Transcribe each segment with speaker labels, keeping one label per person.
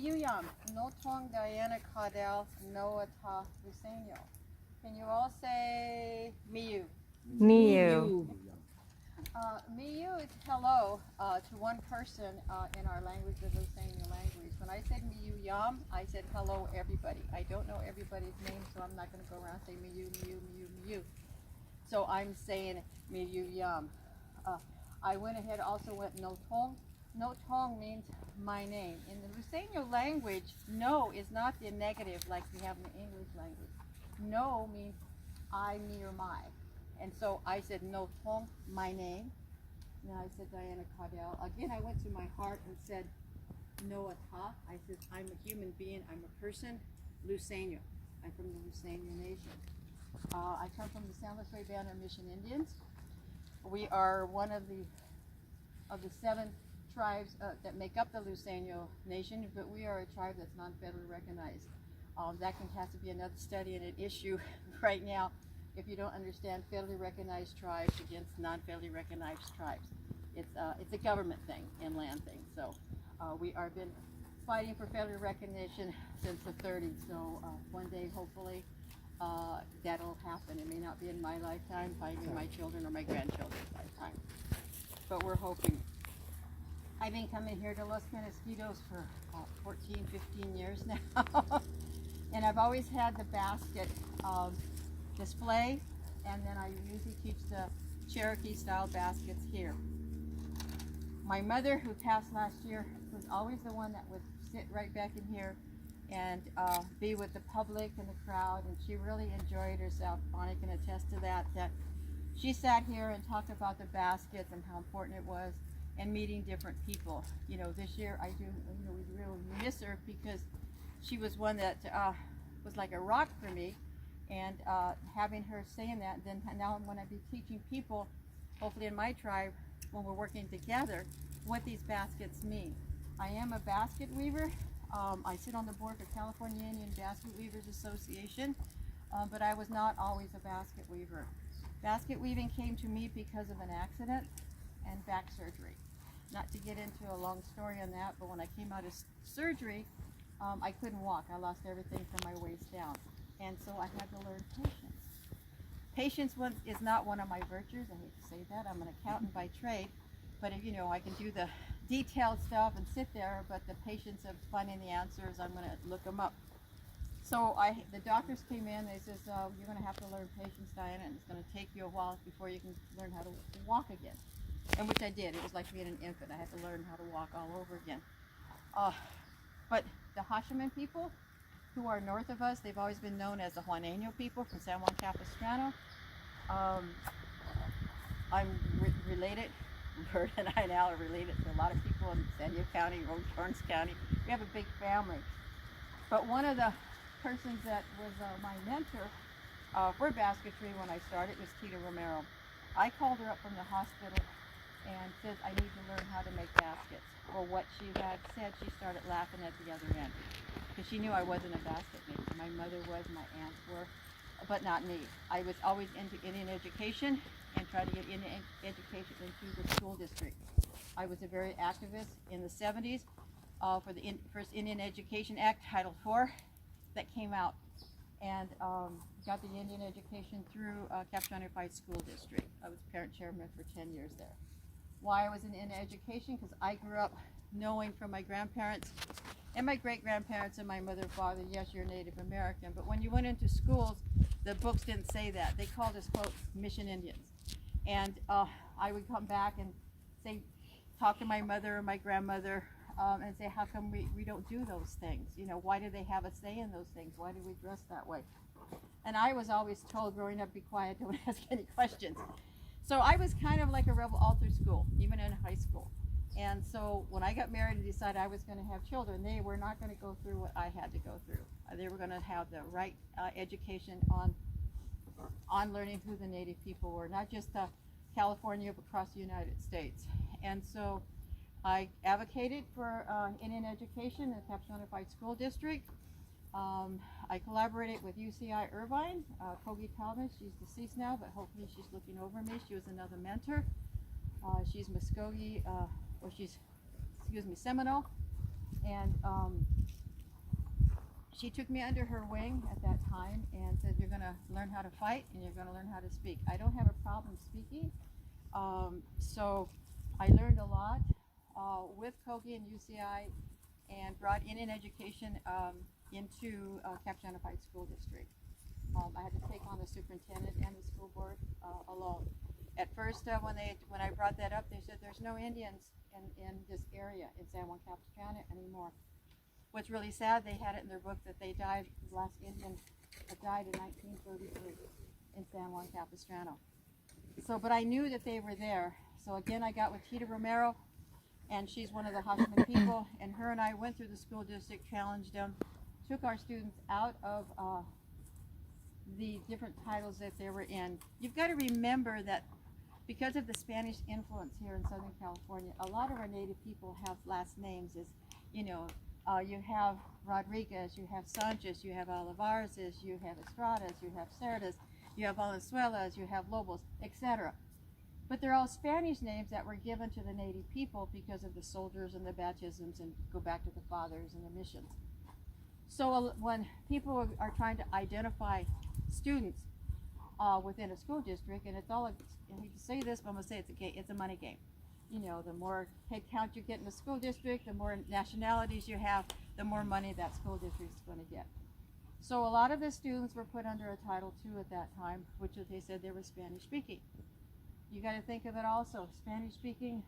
Speaker 1: Miyuyam, no tong Diania Caudell, no ata Lusenyo. Can you all say Miyu?
Speaker 2: Miyu.
Speaker 1: Miyu is hello to one person in our language, the Lusenyo language. When I said Miyuyam, I said hello everybody. I don't know everybody's name, so I'm not going to go around saying Miyu, Miyu, Miyu, Miyu. So I'm saying Miyuyam. I went ahead, also went no tong. No tong means my name. In the Lusenyo language, no is not the negative like we have in the English language. No means I, me, or my. And so I said no tong, my name. Now I said Diania Caudell. Again, I went to my heart and said no ata. I said I'm a human being, I'm a person, Lusenyo. I'm from the Lusenyo nation. I come from the San Luis Banner Mission Indians. We are one of the 7 tribes that make up the Lusenyo nation, but we are a tribe that's non-federally recognized. That has to be another study and an issue right now if you don't understand federally recognized tribes against non-federally recognized tribes. It's a government thing and land thing. So we are been fighting for federal recognition since the 30s. So one day, hopefully, that'll happen. It may not be in my lifetime, probably in my children or my grandchildren's lifetime. But we're hoping. I've been coming here to Los Penasquitos for 14, 15 years now. And I've always had the basket display, and then I usually teach the Cherokee style baskets here. My mother, who passed last year, was always the one that would sit right back in here and be with the public and the crowd, and she really enjoyed herself. Bonnie can attest to that, that she sat here and talked about the baskets and how important it was and meeting different people. You know, this year we really miss her because she was one that was like a rock for me, and having her saying that, then now I'm going to be teaching people, hopefully in my tribe, when we're working together, what these baskets mean. I am a basket weaver. I sit on the board for California Indian Basket Weavers Association, but I was not always a basket weaver. Basket weaving came to me because of an accident and back surgery. Not to get into a long story on that, but when I came out of surgery, I couldn't walk. I lost everything from my waist down. And so I had to learn patience. Patience is not one of my virtues. I hate to say that. I'm an accountant by trade, but if, I can do the detailed stuff and sit there, but the patience of finding the answers, I'm going to look them up. So the doctors came in, they says, you're going to have to learn patience, Diana, and it's going to take you a while before you can learn how to walk again. And which I did. It was like being an infant. I had to learn how to walk all over again. But the Hashiman people, who are north of us, they've always been known as the Juaneño people from San Juan Capistrano. I'm related, Bert and I now are related to a lot of people in San Diego County, Orange County. We have a big family. But one of the persons that was my mentor for basketry when I started was Tita Romero. I called her up from the hospital and said, I need to learn how to make baskets. Well, what she had said, she started laughing at the other end, because she knew I wasn't a basket maker. My mother was, my aunts were, but not me. I was always into Indian education and tried to get Indian education into the school district. I was a very activist in the 70s for the first Indian Education Act, Title IV, that came out, and got the Indian education through Capistrano Unified School District. I was parent chairman for 10 years there. Why I was in education? Because I grew up knowing from my grandparents and my great-grandparents and my mother and father, yes, you're Native American, but when you went into schools, the books didn't say that. They called us, quote, Mission Indians. And I would come back and say, talk to my mother or my grandmother and say, how come we don't do those things? Why do they have a say in those things? Why do we dress that way? And I was always told growing up, be quiet, don't ask any questions. So I was kind of like a rebel all through school, even in high school. And so when I got married and decided I was going to have children, they were not going to go through what I had to go through. They were going to have the right education on learning who the Native people were, not just California, but across the United States. And so I advocated for Indian education in the Capistrano Unified School District. I collaborated with UCI Irvine, Kogi Talmadge. She's deceased now, but hopefully she's looking over me. She was another mentor. She's Muskogee, she's Seminole. And she took me under her wing at that time and said, you're going to learn how to fight and you're going to learn how to speak. I don't have a problem speaking. So I learned a lot with Kogi and UCI and brought Indian education into Capital Unified School District. I had to take on the superintendent and the school board alone. At first, when I brought that up, they said there's no Indians in this area in San Juan Capistrano anymore. What's really sad, they had it in their book that they died, the last Indian died in 1933 in San Juan Capistrano. So, but I knew that they were there. So again, I got with Tita Romero, and she's one of the Hashman people, and her and I went through the school district, challenged them, took our students out of the different titles that they were in. You've got to remember that because of the Spanish influence here in Southern California, a lot of our native people have last names. You have Rodriguez, you have Sanchez, you have Olivares, you have Estradas, you have Cerdas, you have Valenzuelas, you have Lobos, etc. But they're all Spanish names that were given to the native people because of the soldiers and the baptisms and go back to the fathers and the missions. So when people are trying to identify students within a school district, and it's all, I hate to say this, but I'm going to say it's a money game. You know, the more head count you get in the school district, the more nationalities you have, the more money that school district is going to get. So a lot of the students were put under a Title II at that time, which they said they were Spanish speaking. You got to think of it also. Spanish speaking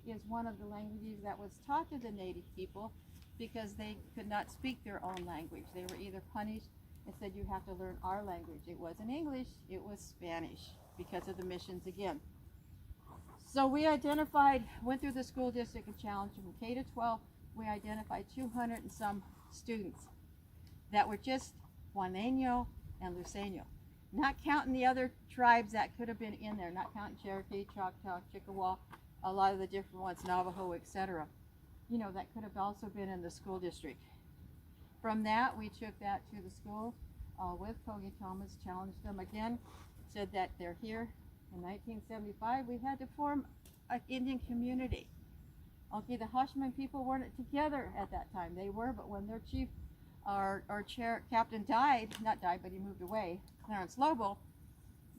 Speaker 1: is one of the languages that was taught to the native people because they could not speak their own language. They were either punished and said you have to learn our language. It wasn't English, it was Spanish because of the missions again. So we went through the school district and challenged from K to 12. We identified 200 and some students that were just Juaneño and Luiseño, not counting the other tribes that could have been in there, not counting Cherokee, Choctaw, Chickasaw, a lot of the different ones, Navajo, etc. You know, that could have also been in the school district. From that, we took that to the school with Kogi Thomas, challenged them again, said that they're here. In 1975, we had to form an Indian community. Okay, the Hashman people weren't together at that time. They were, but when their chief, our captain not died, but he moved away, Clarence Lobo,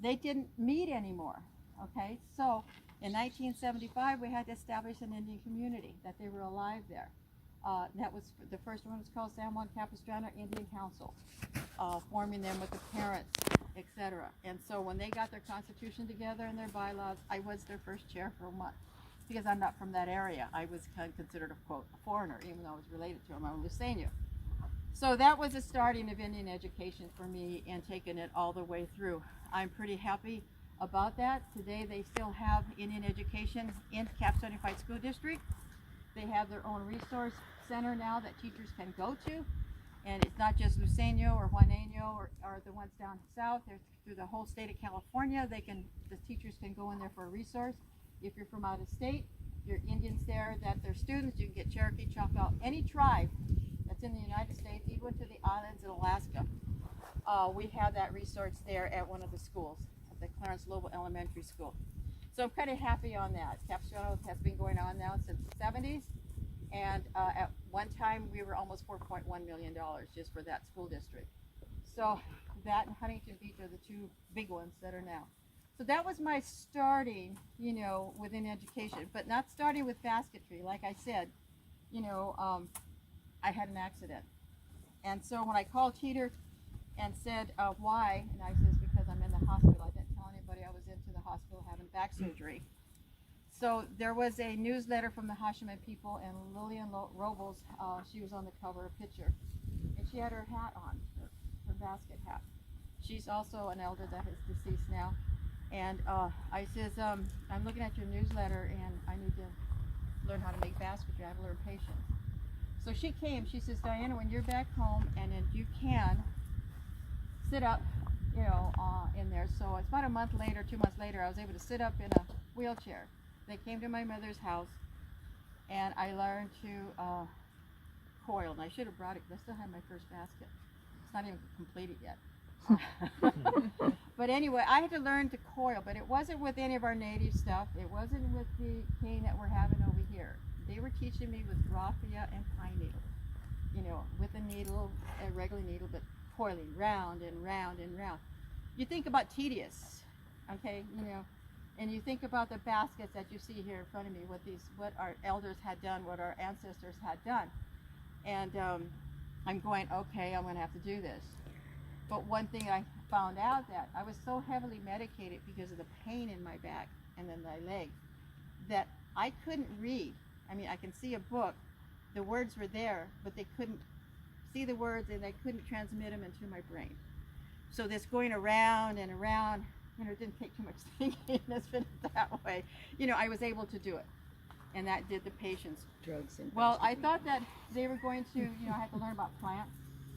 Speaker 1: they didn't meet anymore. Okay, so in 1975, we had to establish an Indian community, that they were alive there. That was, the first one was called San Juan Capistrano Indian Council, forming them with the parents, etc. And so when they got their constitution together and their bylaws, I was their first chair for a month because I'm not from that area. I was kind of considered a quote a foreigner, even though I was related to them. I'm Luiseño. So that was the starting of Indian education for me and taking it all the way through. I'm pretty happy about that. Today they still have Indian education in Capital Unified School District. They have their own resource center now that teachers can go to. And it's not just Luiseño or Juaneño or the ones down south. They're through the whole state of California. The teachers can go in there for a resource. If you're from out of state, you're Indians there that they're students, you can get Cherokee, Choctaw, any tribe that's in the United States, even to the islands in Alaska. We have that resource there at one of the schools, at the Clarence Lobo Elementary School. So I'm kind of happy on that. Capistrano has been going on now since the 70s. And at one time, we were almost $4.1 million just for that school district. So that and Huntington Beach are the two big ones that are now. So that was my starting, you know, within education, but not starting with basketry. Like I said, you know, I had an accident. And so when I called Teeter and said, why? And I says, because I'm in the hospital. I didn't tell anybody I was into the hospital having back surgery. So there was a newsletter from the Hashman people, and Lillian Robles, she was on the cover, a picture, and she had her hat on, her basket hat. She's also an elder that is deceased now. And I says, I'm looking at your newsletter, and I need to learn how to make basketry. I have to learn patience. So she came, she says, Diana, when you're back home, and if you can, sit up, you know, in there. So it's about a month later, 2 months later, I was able to sit up in a wheelchair. They came to my mother's house, and I learned to coil. And I should have brought it, because I still have my first basket. It's not even completed yet. But anyway, I had to learn to coil, but it wasn't with any of our native stuff. It wasn't with the cane that we're having over here. They were teaching me with raffia and pine needles. you know, with a needle, a regular needle, but coiling round and round and round. You think about tedious, okay, you know, and you think about the baskets that you see here in front of me, what our elders had done, what our ancestors had done. And I'm going, okay, I'm going to have to do this. But one thing I found out, that I was so heavily medicated because of the pain in my back and then my leg, that I couldn't read. I mean, I can see a book, the words were there, but they couldn't see the words and they couldn't transmit them into my brain. So this going around and around, you know, it didn't take too much thinking, let's put it that way. You know, I was able to do it. And that did the patients.
Speaker 2: Drugs and
Speaker 1: well, I thought that they were going to, you know, I had to learn about plants.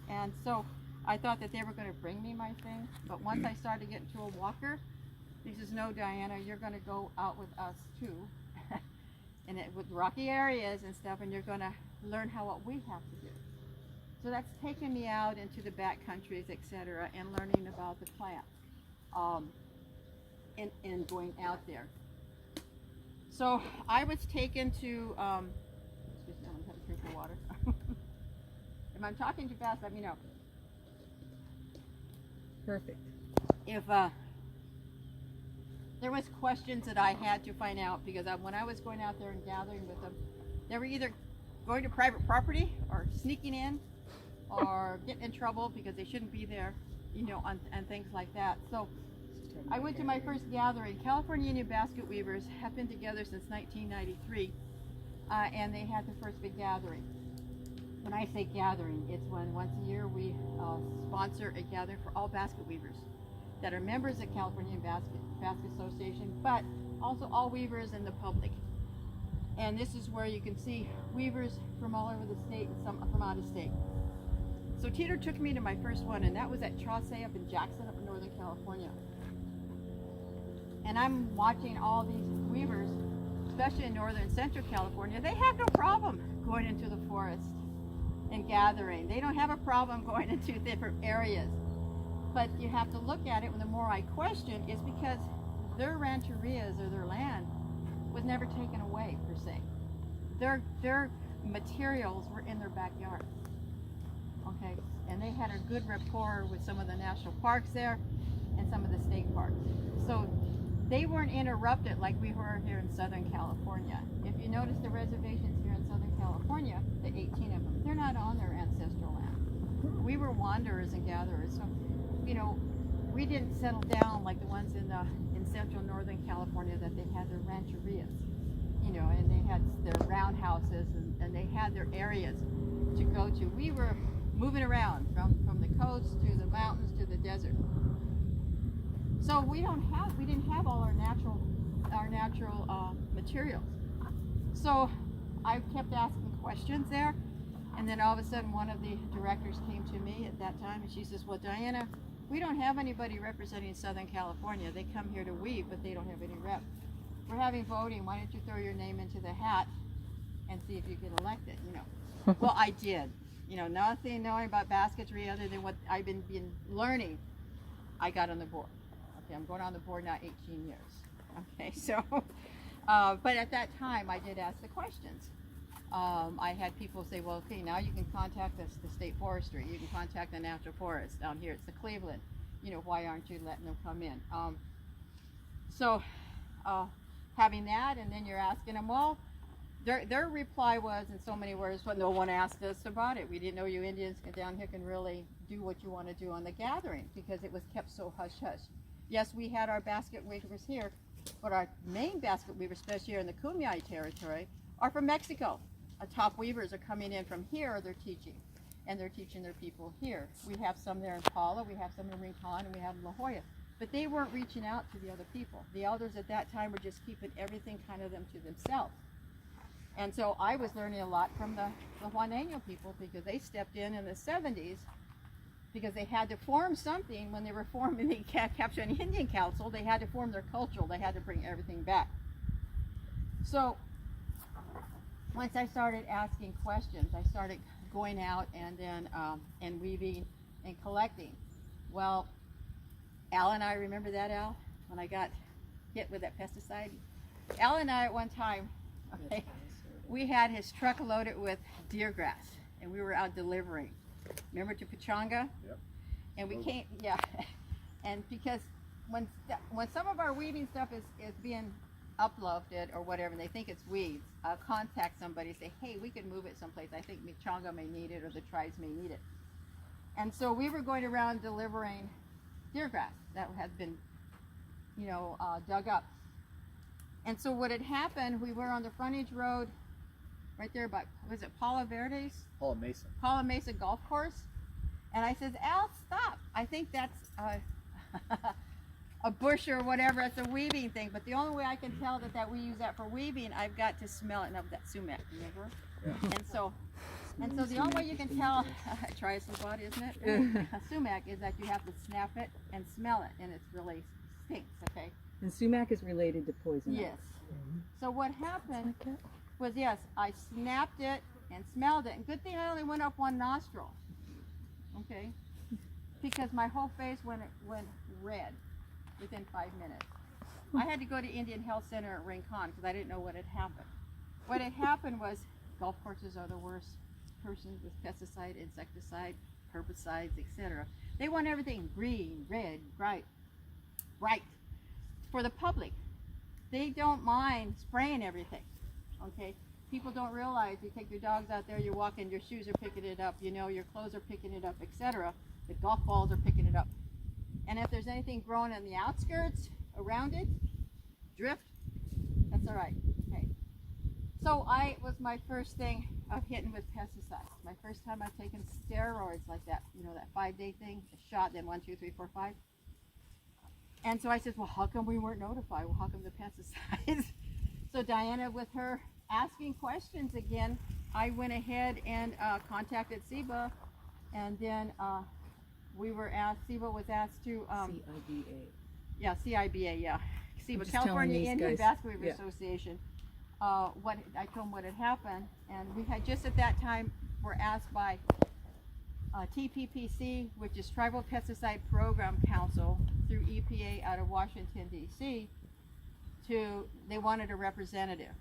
Speaker 1: And so I thought that they were going to bring me my thing. But once I started to get into a walker, he says, no, Diana, you're going to go out with us too. And with rocky areas and stuff, and you're going to learn what we have to do. So that's taken me out into the back countries, etc., and learning about the plant, and going out there. So I was taken to, excuse me, I'm having a drink of water. If I'm talking too fast, let me know.
Speaker 2: Perfect.
Speaker 1: If there was questions that I had to find out, because when I was going out there and gathering with them, they were either going to private property or sneaking in or getting in trouble because they shouldn't be there, you know, and things like that. So I went to my first gathering. California Indian Basket Weavers have been together since 1993, and they had the first big gathering. When I say gathering, it's when once a year we sponsor a gathering for all basket weavers that are members of California Basket Association, but also all weavers in the public. And this is where you can see weavers from all over the state and some from out of state. So Teeter took me to my first one, and that was at Chauncey up in Jackson, up in Northern California. And I'm watching all these weavers, especially in Northern and Central California. They have no problem going into the forest and gathering. They don't have a problem going into different areas. But you have to look at it, and the more I question, is because their rancherias or their land was never taken away, per se. Their materials were in their backyard. Okay, and they had a good rapport with some of the national parks there and some of the state parks. So they weren't interrupted like we were here in Southern California. If you notice the reservations here in Southern California, the 18 of them, they're not on their ancestral land. We were wanderers and gatherers. So, you know, we didn't settle down like the ones in Central Northern California, that they had their rancherias, you know, and they had their roundhouses and they had their areas to go to. We were moving around from the coast to the mountains to the desert. So we didn't have all our natural materials. So I kept asking questions there, and then all of a sudden one of the directors came to me at that time, and she says, well, Diana, we don't have anybody representing Southern California. They come here to weave, but they don't have any rep. We're having voting. Why don't you throw your name into the hat and see if you get elected, you know. Well, I did. You know, nothing knowing about basketry other than what I've been learning. I got on the board. Okay, I'm going on the board now 18 years. Okay, so, but at that time I did ask the questions. I had people say, well, okay, now you can contact the state forestry. You can contact the national forest down here. It's the Cleveland. You know, why aren't you letting them come in? So having that, and then you're asking them, well, their reply was in so many words, well, no one asked us about it. We didn't know you Indians down here can really do what you want to do on the gathering, because it was kept so hush-hush. Yes, we had our basket weavers here, but our main basket weavers, especially here in the Kumeyaay territory, are from Mexico. Our top weavers are coming in from here, they're teaching, and they're teaching their people here. We have some there in Paula, we have some in Rincon, and we have in La Jolla. But they weren't reaching out to the other people. The elders at that time were just keeping everything kind of them to themselves. And so I was learning a lot from the Juaneño people, because they stepped in the 70s, because they had to form something. When they were forming the Capturing Indian Council, they had to form their cultural, they had to bring everything back. So once I started asking questions, I started going out and then and weaving and collecting. Well, Al and I, remember that, Al? When I got hit with that pesticide? Al and I at one time, okay, we had his truck loaded with deer grass. and we were out delivering. Remember to Pechanga?
Speaker 2: Yep.
Speaker 1: And we came, yeah. And because when some of our weaving stuff is being uploaded or whatever, and they think it's weeds, I'll contact somebody, say, hey, we could move it someplace. I think Pechanga may need it, or the tribes may need it. And so we were going around delivering deer grass that had been, dug up. And so what had happened, we were on the frontage road right there by, was it Paula Verde's? Paula Mesa Golf Course. And I says, Al, stop. I think that's a bush or whatever. It's a weaving thing. But the only way I can tell that we use that for weaving, I've got to smell it. No, that's sumac, remember? Yeah. And so the only way you can tell, try some bud, isn't it? Sumac is that you have to snap it and smell it, and it really stinks, okay?
Speaker 3: And sumac is related to poison.
Speaker 1: Yes. So what happened was, yes, I snapped it and smelled it, and good thing I only went up one nostril, okay? Because my whole face went red within 5 minutes. I had to go to Indian Health Center at Rincon because I didn't know what had happened. What had happened was, golf courses are the worst persons with pesticide, insecticide, herbicides, etc. They want everything green, red, bright. For the public, they don't mind spraying everything, okay? People don't realize you take your dogs out there, you're walking, your shoes are picking it up, your clothes are picking it up, etc. The golf balls are picking it up. And if there's anything growing on the outskirts, around it, drift, that's all right, okay? So was my first thing of hitting with pesticides. My first time I've taken steroids like that, that 5-day thing, a shot, then 1, 2, 3, 4, 5. And so I said, well, how come we weren't notified? Well, how come the pesticides? So Diana, with her asking questions again, I went ahead and contacted SEBA, and then SEBA was asked to...
Speaker 3: CIBA.
Speaker 1: Yeah, CIBA, yeah. SEBA,
Speaker 3: just
Speaker 1: California
Speaker 3: telling these
Speaker 1: Indian
Speaker 3: guys,
Speaker 1: Basket Weaver
Speaker 3: yeah.
Speaker 1: Association. I told them what had happened, and we had just at that time were asked by TPPC, which is Tribal Pesticide Program Council, through EPA out of Washington, D.C., they wanted a representative.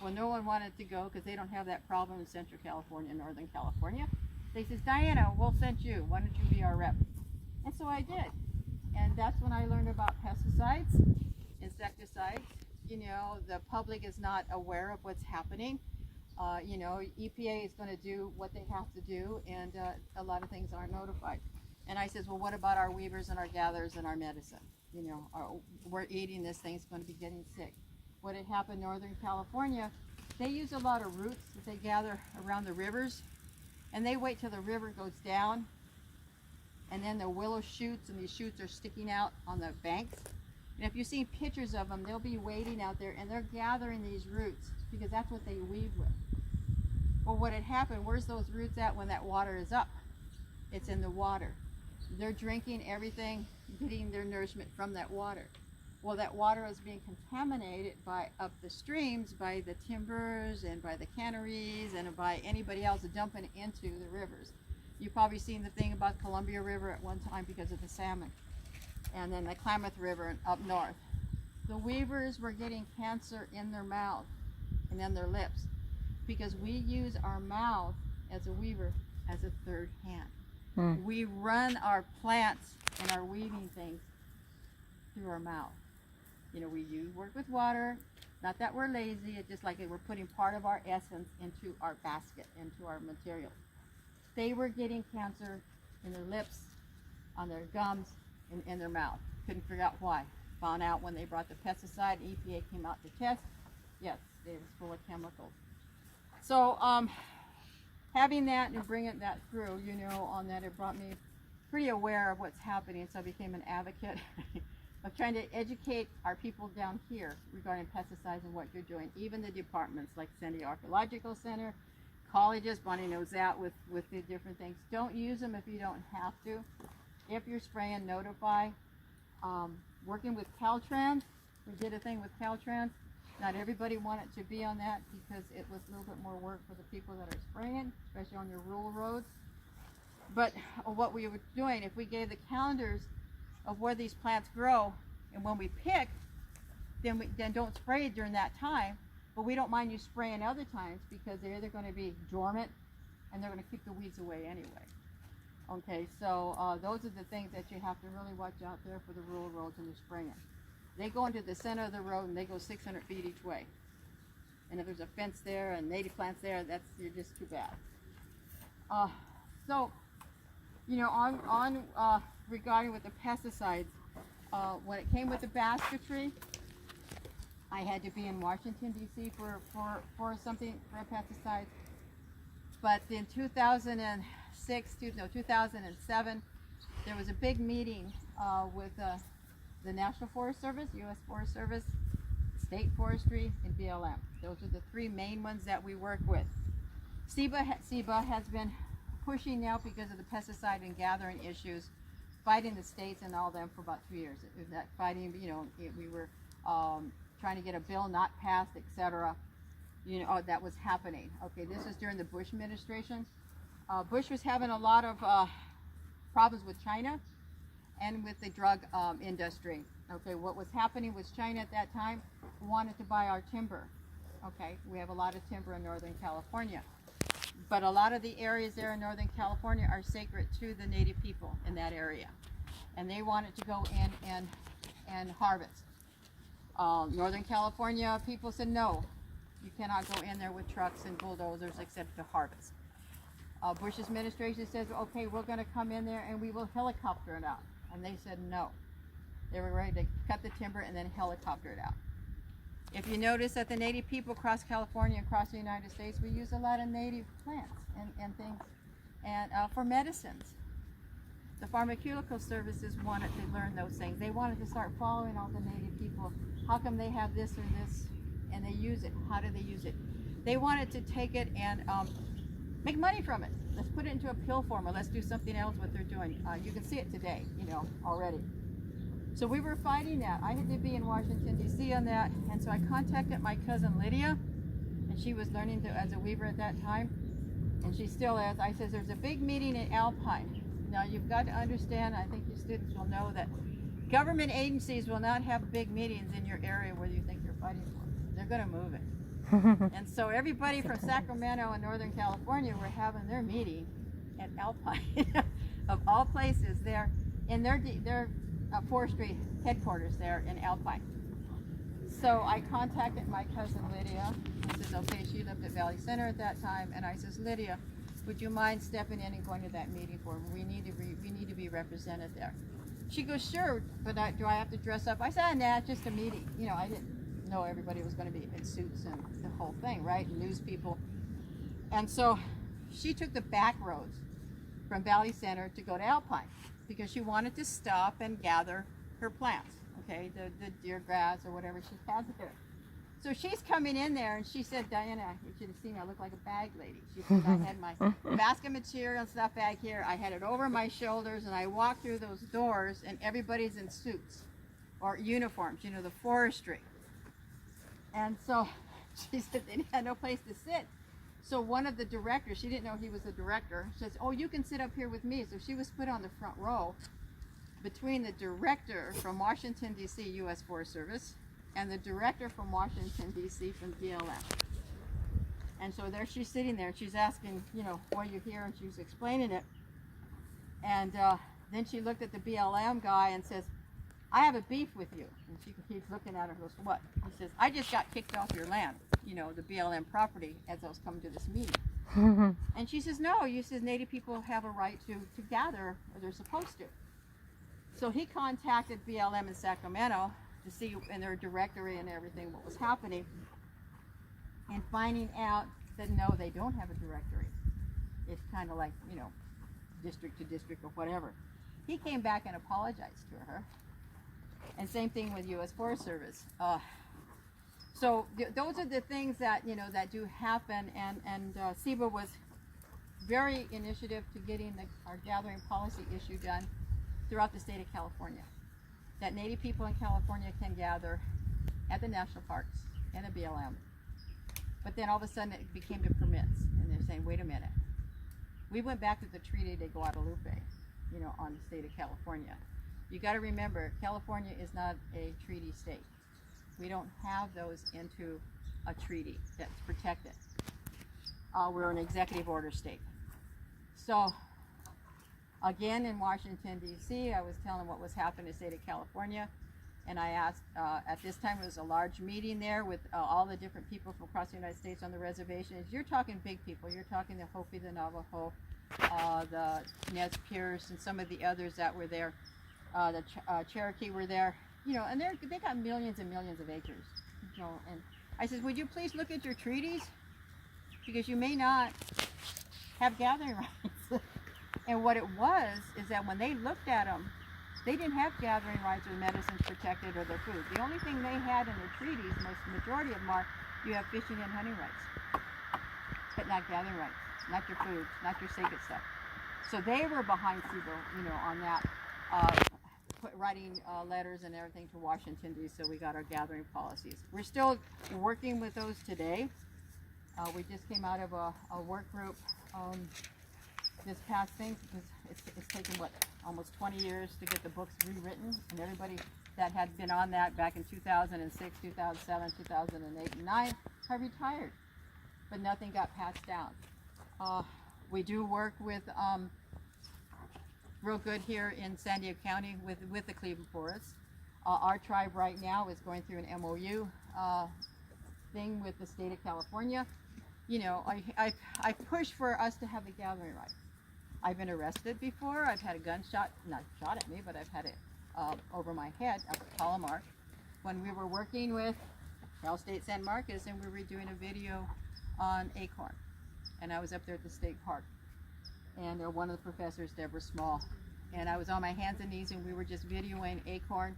Speaker 1: Well, no one wanted to go because they don't have that problem in Central California, Northern California. They says, Diana, we'll send you. Why don't you be our rep? And so I did. And that's when I learned about pesticides, insecticides. The public is not aware of what's happening. EPA is going to do what they have to do, and a lot of things aren't notified. And I says, well, what about our weavers and our gatherers and our medicine? We're eating this thing, it's going to be getting sick. What had happened in Northern California, they use a lot of roots that they gather around the rivers, and they wait till the river goes down, and then the willow shoots, and these shoots are sticking out on the banks. And if you've seen pictures of them, they'll be waiting out there, and they're gathering these roots because that's what they weave with. Well, what had happened, where's those roots at when that water is up? It's in the water. They're drinking everything, getting their nourishment from that water. Well, that water is being contaminated up the streams by the timbers and by the canneries and by anybody else dumping it into the rivers. You've probably seen the thing about Columbia River at one time because of the salmon, and then the Klamath River up north. The weavers were getting cancer in their mouth and in their lips because we use our mouth as a weaver as a third hand. We run our plants and our weaving things through our mouth. We work with water, not that we're lazy, it's just like we're putting part of our essence into our basket, into our materials. They were getting cancer in their lips, on their gums, and in their mouth. Couldn't figure out why. Found out when they brought the pesticide, EPA came out to test. Yes, it was full of chemicals. So having that and bringing that through, on that, it brought me pretty aware of what's happening. So I became an advocate of trying to educate our people down here regarding pesticides and what you're doing. Even the departments like Sandy Archaeological Center, colleges, Bonnie knows that with the different things. Don't use them if you don't have to. If you're spraying, notify. Working with Caltrans, we did a thing with Caltrans. Not everybody wanted to be on that because it was a little bit more work for the people that are spraying, especially on your rural roads. But what we were doing, if we gave the calendars of where these plants grow, and when we pick, then don't spray it during that time. But we don't mind you spraying other times because they're either going to be dormant and they're going to keep the weeds away anyway. Okay, so those are the things that you have to really watch out there for the rural roads when you're spraying. They go into the center of the road and they go 600 feet each way. And if there's a fence there and native plants there, you're just too bad. So, you know, on regarding with the pesticides, when it came with the basketry, I had to be in Washington D.C. for something for pesticides. But in 2007, there was a big meeting with the National Forest Service, U.S. Forest Service, State Forestry, and BLM. Those are the three main ones that we work with. SEBA has been pushing now because of the pesticide and gathering issues, fighting the states and all them for about 2 years. That fighting, you know, we were trying to get a bill not passed, etc. You know, that was happening. Okay, this was during the Bush administration. Bush was having a lot of problems with China and with the drug industry. Okay, what was happening was China at that time wanted to buy our timber. Okay, we have a lot of timber in Northern California. But a lot of the areas there in Northern California are sacred to the native people in that area. And they wanted to go in and harvest. Northern California people said, no, you cannot go in there with trucks and bulldozers except to harvest. Bush administration says, okay, we're going to come in there and we will helicopter it out. And they said no. They were ready to cut the timber and then helicopter it out. If you notice that the native people across California, across the United States, we use a lot of native plants and things and for medicines. The pharmaceutical services wanted to learn those things. They wanted to start following all the native people. How come they have this or this and they use it? How do they use it? They wanted to take it and make money from it. Let's put it into a pill form, or let's do something else what they're doing. You can see it today, you know, already. So we were fighting that. I had to be in Washington, D.C. on that, and so I contacted my cousin Lydia, and she was learning as a weaver at that time, and she still is. I says, there's a big meeting in Alpine. Now you've got to understand, I think your students will know that government agencies will not have big meetings in your area where you think you're fighting for. They're going to move it. And so everybody from Sacramento and Northern California were having their meeting at Alpine, of all places, there in their forestry headquarters there in Alpine. So I contacted my cousin Lydia. I says, okay, she lived at Valley Center at that time, and I says, Lydia, would you mind stepping in and going to that meeting for me? We need to be represented there. She goes, sure, but do I have to dress up? I said, nah, it's just a meeting. You know, I didn't know everybody was going to be in suits and the whole thing, right? And news people. And so she took the back roads from Valley Center to go to Alpine because she wanted to stop and gather her plants, okay, the deer grass or whatever she has there. So she's coming in there and she said, Diana, you should have seen me, I look like a bag lady. She said, I had my basket material and stuff back here, I had it over my shoulders, and I walked through those doors and everybody's in suits or uniforms, you know, the forestry. And so she said they had no place to sit. So one of the directors, she didn't know he was the director, says, oh, you can sit up here with me. So she was put on the front row between the director from Washington, D.C., U.S. Forest Service, and the director from Washington, D.C. from BLM. And so there she's sitting there, and she's asking, you know, why you're here, and she was explaining it. And then she looked at the BLM guy and says, I have a beef with you. And he's looking at her and goes, what? He says, I just got kicked off your land, you know, the BLM property, as I was coming to this meeting. And she says, no, you says native people have a right to gather, or they're supposed to. So he contacted BLM in Sacramento to see in their directory and everything what was happening, and finding out that no, they don't have a directory. It's kind of like, you know, district to district or whatever. He came back and apologized to her. And same thing with U.S. Forest Service. So those are the things that, you know, that do happen, and SEBA was very initiative to getting our gathering policy issue done throughout the state of California. That native people in California can gather at the national parks and the BLM. But then all of a sudden it became to permits, and they're saying, wait a minute. We went back to the Treaty de Guadalupe, you know, on the state of California. You got to remember, California is not a treaty state. We don't have those into a treaty that's protected. We're an executive order state. So again in Washington, D.C., I was telling what was happening in the state of California. And I asked, at this time, it was a large meeting there with all the different people from across the United States on the reservations. You're talking big people. You're talking the Hopi, the Navajo, the Nez Perce, and some of the others that were there. The Cherokee were there. You know, and they got millions and millions of acres. You know, and I said, would you please look at your treaties? Because you may not have gathering rights. And what it was is that when they looked at them, they didn't have gathering rights or medicines protected or their food. The only thing they had in their treaties, majority of them are, you have fishing and hunting rights, but not gathering rights, not your food, not your sacred stuff. So they were behind Siebel, you know, on that, writing letters and everything to Washington, D.C. So we got our gathering policies. We're still working with those today. We just came out of a work group this past thing, because it's taken what, almost 20 years to get the books rewritten, and everybody that had been on that back in 2006, 2007, 2008, and 9 have retired, but nothing got passed down. We do work with real good here in San Diego County with the Cleveland Forest. Our tribe right now is going through an MOU thing with the state of California. You know, I push for us to have the gathering right. I've been arrested before. I've had a gunshot, not shot at me, but I've had it over my head up at Palomar when we were working with Cal State San Marcos, and we were doing a video on acorn. And I was up there at the state park, and one of the professors, Deborah Small, and I was on my hands and knees, and we were just videoing acorn.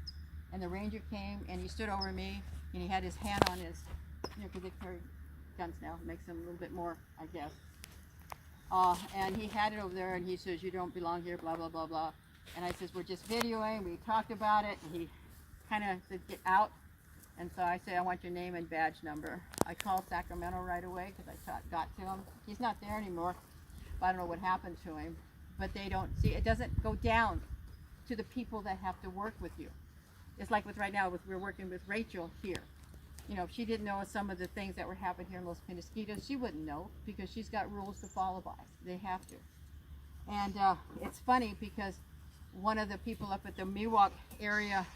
Speaker 1: And the ranger came, and he stood over me, and he had his hand on his, you know, because they carry guns now, it makes them a little bit more, I guess. And he had it over there, and he says, you don't belong here, blah, blah, blah, blah. And I says, we're just videoing, we talked about it, and he kind of said, get out. And so I say, I want your name and badge number. I called Sacramento right away, because I got to him. He's not there anymore, but I don't know what happened to him. But they don't see, it doesn't go down to the people that have to work with you. It's like with right now, we're working with Rachel here. You know, if she didn't know some of the things that were happening here in Los Penasquitos, she wouldn't know, because she's got rules to follow by. They have to. And it's funny, because one of the people up at the Miwok area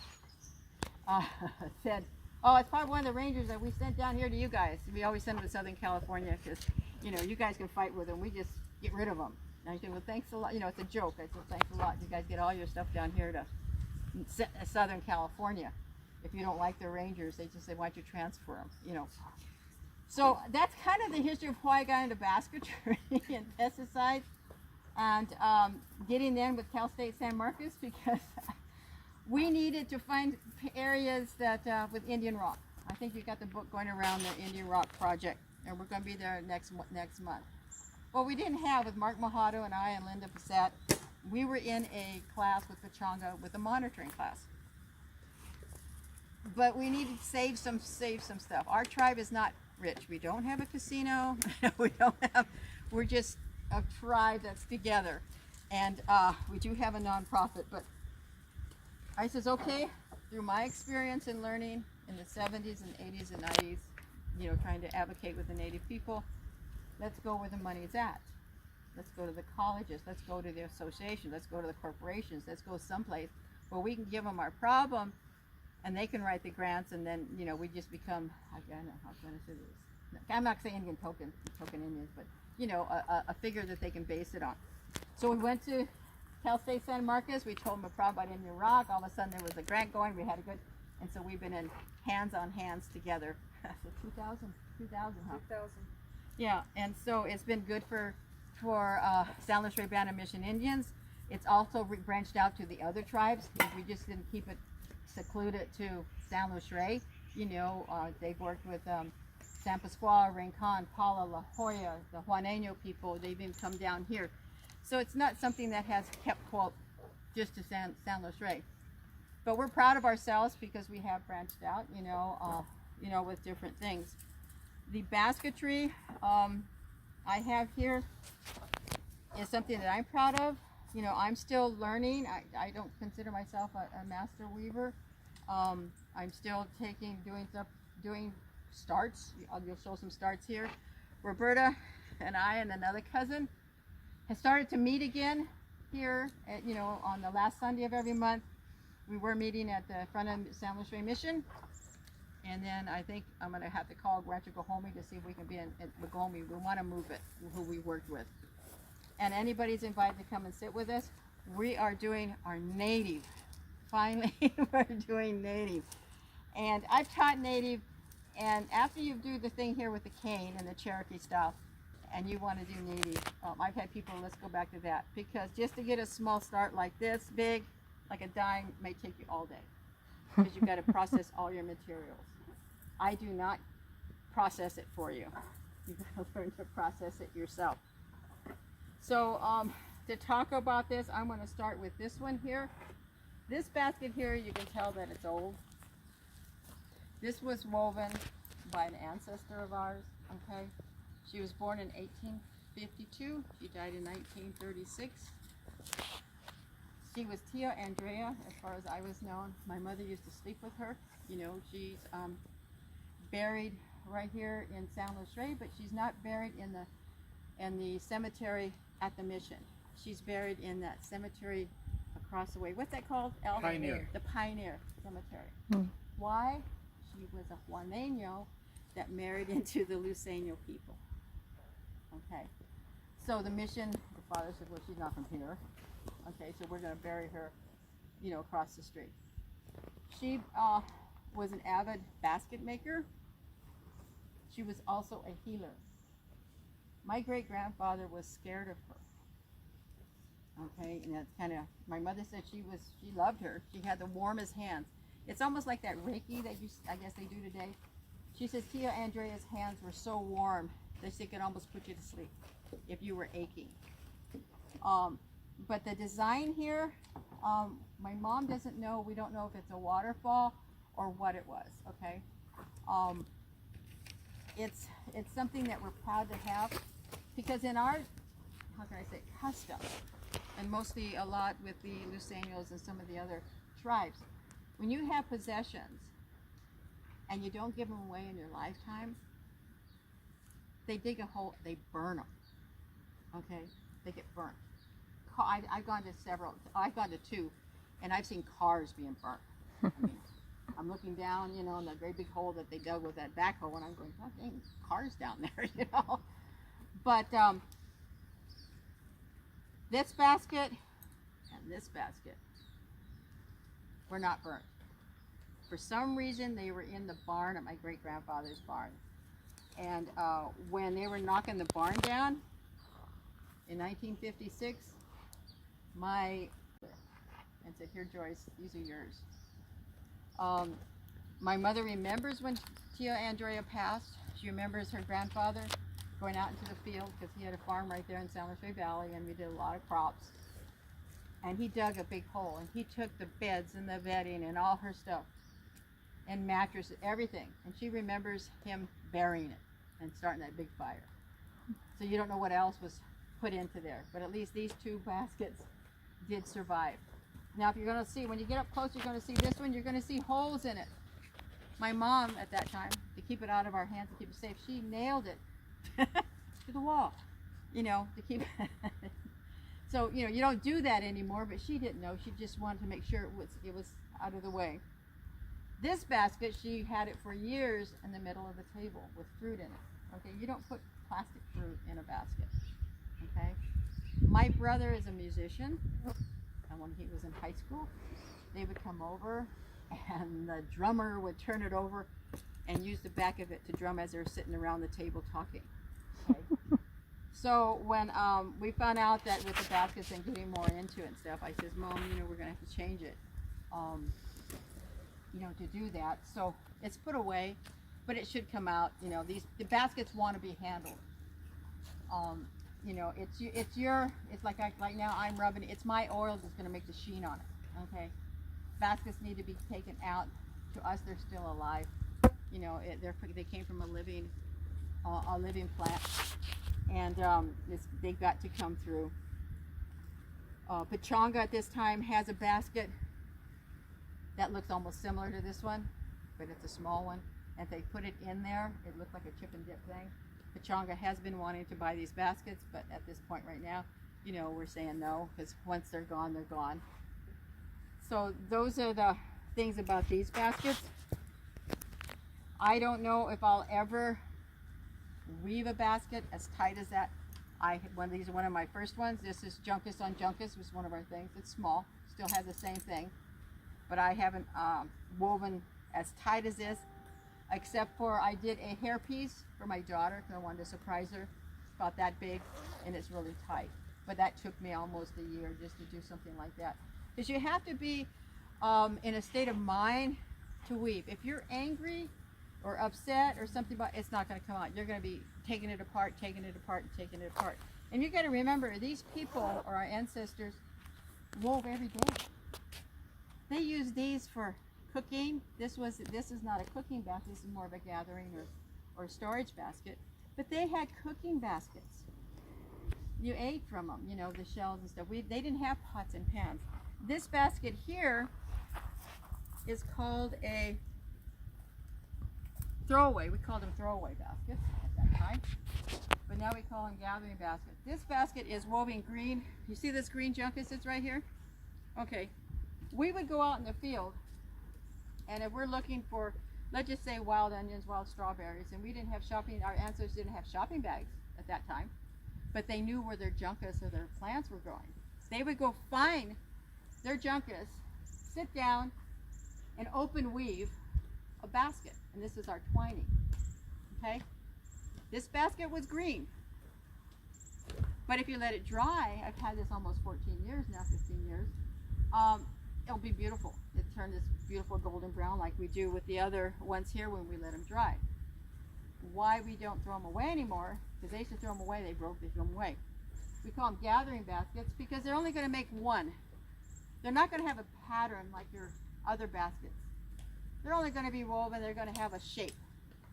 Speaker 1: said, oh, it's probably one of the rangers that we sent down here to you guys. We always send them to Southern California because, you know, you guys can fight with them. We just get rid of them. And I said, well, thanks a lot. You know, it's a joke. I said, thanks a lot. You guys get all your stuff down here to Southern California. If you don't like the rangers, they just say, why don't you transfer them, you know. So that's kind of the history of why I got into basketry and pesticides, and getting in with Cal State San Marcos, because we needed to find areas that with Indian rock. I think you got the book going around the Indian Rock Project, and we're going to be there next month. Well, we didn't have, with Mark Mahato and I and Linda Passat, we were in a class with Pachanga, with a monitoring class. But we needed to save some stuff. Our tribe is not rich. We don't have a casino. We're just a tribe that's together. And we do have a nonprofit. But I says, okay, through my experience in learning in the 70s and 80s and 90s, you know, trying to advocate with the Native people, let's go where the money's at. Let's go to the colleges. Let's go to the association. Let's go to the corporations. Let's go someplace where we can give them our problem, and they can write the grants, and then, you know, we just become, I don't know how can I say this? I'm not saying Indian token Indians, but, you know, a figure that they can base it on. So we went to Cal State San Marcos. We told them a problem about Indian rock. All of a sudden there was a grant going. We had a good, and so we've been in hands on hands together. So 2000, huh? 2000. Yeah, and so it's been good for San Luis Rey Band of Mission Indians. It's also branched out to the other tribes. We just didn't keep it secluded to San Luis Rey. You know, they've worked with San Pascual, Rincon, Pala, La Jolla, the Juaneño people. They've even come down here. So it's not something that has kept quote just to San Luis Rey. But we're proud of ourselves because we have branched out, you know, with different things. The basketry I have here is something that I'm proud of. You know, I'm still learning. I don't consider myself a master weaver. I'm still doing starts. You'll show some starts here. Roberta and I and another cousin has started to meet again here at, on the last Sunday of every month. We were meeting at the front of San Luis Rey Mission. And then I think I'm going to have to call Rancho Gahomey to see if we can be in Gahomey. We want to move it, who we worked with. And anybody's invited to come and sit with us. We are doing our native. Finally, we're doing native. And I've taught native, and after you do the thing here with the cane and the Cherokee style, and you want to do native, I've had people, let's go back to that. Because just to get a small start like this, big, like a dime, may take you all day. Because you've got to process all your materials. I do not process it for you. You've got to learn to process it yourself. So to talk about this, I'm going to start with this one here. This basket here, you can tell that it's old. This was woven by an ancestor of ours, okay? She was born in 1852. She died in 1936. She was Tia Andrea, as far as I was known. My mother used to sleep with her. She's buried right here in San Luis Rey, but she's not buried in the cemetery at the mission. She's buried in that cemetery across the way. What's that called?
Speaker 2: Pioneer.
Speaker 1: The Pioneer Cemetery.
Speaker 3: Hmm.
Speaker 1: Why? She was a Juaneño that married into the Luiseño people. Okay. So the mission, the father said, well, she's not from here. Okay, so we're going to bury her, across the street. She was an avid basket maker. She was also a healer. My great-grandfather was scared of her. Okay, and that's kind of, my mother said she loved her. She had the warmest hands. It's almost like that Reiki that I guess they do today. She says Tia Andrea's hands were so warm that she could almost put you to sleep if you were aching. But the design here, my mom doesn't know. We don't know if it's a waterfall or what it was, okay? It's something that we're proud to have, because in our, how can I say, custom, and mostly a lot with the Luiseños and some of the other tribes, when you have possessions and you don't give them away in your lifetime, they dig a hole, they burn them, okay? They get burnt. I've gone to several, I've gone to two, and I've seen cars being burnt. I mean, I'm looking down, in the great big hole that they dug with that backhoe, and I'm going, God dang, cars down there, But this basket and this basket were not burnt. For some reason, they were in the barn at my great-grandfather's barn. And when they were knocking the barn down in 1956, and said, here, Joyce, these are yours. My mother remembers when Tia Andrea passed. She remembers her grandfather going out into the field, because he had a farm right there in San Luis Rey Valley, and we did a lot of crops. And he dug a big hole, and he took the beds and the bedding and all her stuff, and mattresses, everything. And she remembers him burying it and starting that big fire. So you don't know what else was put into there, but at least these two baskets did survive. Now, if you're going to see, when you get up close, you're going to see this one, you're going to see holes in it. My mom, at that time, to keep it out of our hands, to keep it safe, she nailed it to the wall, to keep So, you don't do that anymore, but she didn't know. She just wanted to make sure it was out of the way. This basket, she had it for years in the middle of the table with fruit in it. Okay, you don't put plastic fruit in a basket. Okay. My brother is a musician, and when he was in high school, they would come over, and the drummer would turn it over and use the back of it to drum as they're sitting around the table talking. Okay? So when we found out that with the baskets and getting more into it and stuff, I says, Mom, we're gonna have to change it, to do that. So it's put away, but it should come out. The baskets want to be handled. It's like now I'm rubbing it. It's my oil that's going to make the sheen on it. Okay, baskets need to be taken out. To us, they're still alive. They came from a living plant, and they've got to come through. Pachanga at this time has a basket that looks almost similar to this one, but it's a small one. And if they put it in there, it looked like a chip and dip thing. Pachanga has been wanting to buy these baskets, but at this point right now, you know, we're saying no, because once they're gone, they're gone. So those are the things about these baskets. I don't know if I'll ever weave a basket as tight as that. These are one of my first ones. This is Juncus on Juncus, was one of our things. It's small, still has the same thing, but I haven't woven as tight as this, except for I did a hairpiece for my daughter because I wanted to surprise her. It's about that big, and it's really tight. But that took me almost a year just to do something like that, because you have to be in a state of mind to weave. If you're angry or upset or something, about it's not going to come out. You're going to be taking it apart, taking it apart, and taking it apart. And you got to remember, these people, or our ancestors, wove every day. They used these for cooking. This is not a cooking basket. This is more of a gathering or storage basket. But they had cooking baskets. You ate from them, you know, the shells and stuff. They didn't have pots and pans. This basket here is called a throwaway. We called them throwaway baskets at that time, but now we call them gathering baskets. This basket is woven green. You see this green Juncus that's right here? Okay, we would go out in the field, and if we're looking for, let's just say, wild onions, wild strawberries, and we didn't have our ancestors didn't have shopping bags at that time, but they knew where their Juncus or their plants were growing. They would go find their Juncus, sit down, and open weave a basket. And this is our twining. Okay? This basket was green. But if you let it dry, I've had this almost 14 years now, 15 years, it'll be beautiful. It turned this beautiful golden brown like we do with the other ones here when we let them dry. Why we don't throw them away anymore, because they used to throw them away, they broke, they threw them away. We call them gathering baskets because they're only going to make one. They're not going to have a pattern like your other baskets. They're only going to be woven, they're going to have a shape,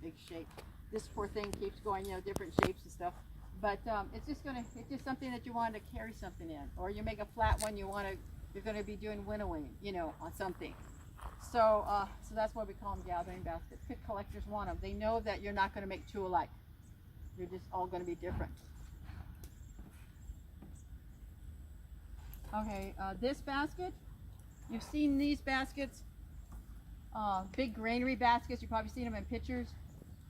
Speaker 1: big shape. This poor thing keeps going, you know, different shapes and stuff. But it's just something that you want to carry something in. Or you make a flat one, you're going to be doing winnowing, you know, on something. So that's why we call them gathering baskets. Pit collectors want them. They know that you're not going to make two alike. You're just all going to be different. Okay, this basket, you've seen these baskets, big granary baskets. You've probably seen them in pictures.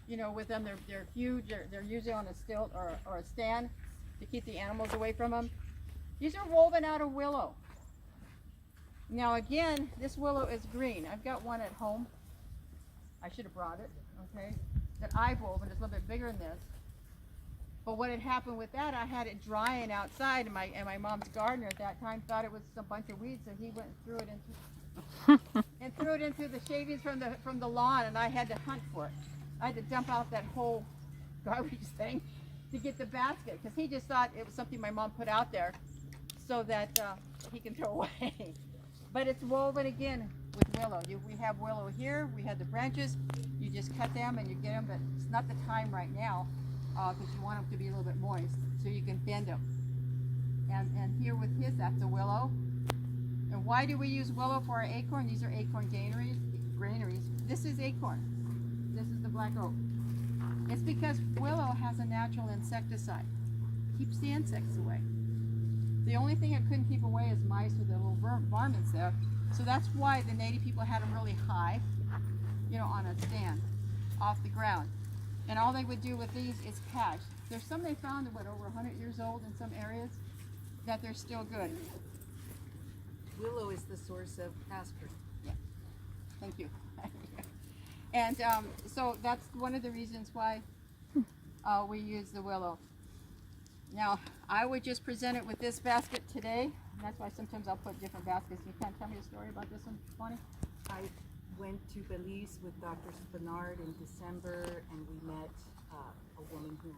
Speaker 1: You know, with them, they're huge. They're usually on a stilt or a stand to keep the animals away from them. These are woven out of willow. Now again, this willow is green. I've got one at home. I should have brought it, okay, that I've woven. It's a little bit bigger than this. But what had happened with that, I had it drying outside, and my mom's gardener at that time thought it was a bunch of weeds, so he went and threw it into the shavings from the lawn, and I had to hunt for it. I had to dump out that whole garbage thing to get the basket, because he just thought it was something my mom put out there so that he can throw away. But it's woven again with willow. We have willow here, we have the branches, you just cut them and you get them, but it's not the time right now because you want them to be a little bit moist so you can bend them. And here with his, that's a willow. And why do we use willow for our acorn? These are acorn granaries. This is acorn. This is the black oak. It's because willow has a natural insecticide. Keeps the insects away. The only thing it couldn't keep away is mice or the little varmints there. So that's why the native people had them really high, you know, on a stand, off the ground. And all they would do with these is cache. There's some they found that were over 100 years old in some areas that they're still good.
Speaker 3: Willow is the source of aspirin.
Speaker 1: Yeah, thank you. And so that's one of the reasons why we use the willow. Now, I would just present it with this basket today. And that's why sometimes I'll put different baskets. You can't tell me a story about this one, Bonnie?
Speaker 3: I went to Belize with Dr. Spinard in December, and we met a woman who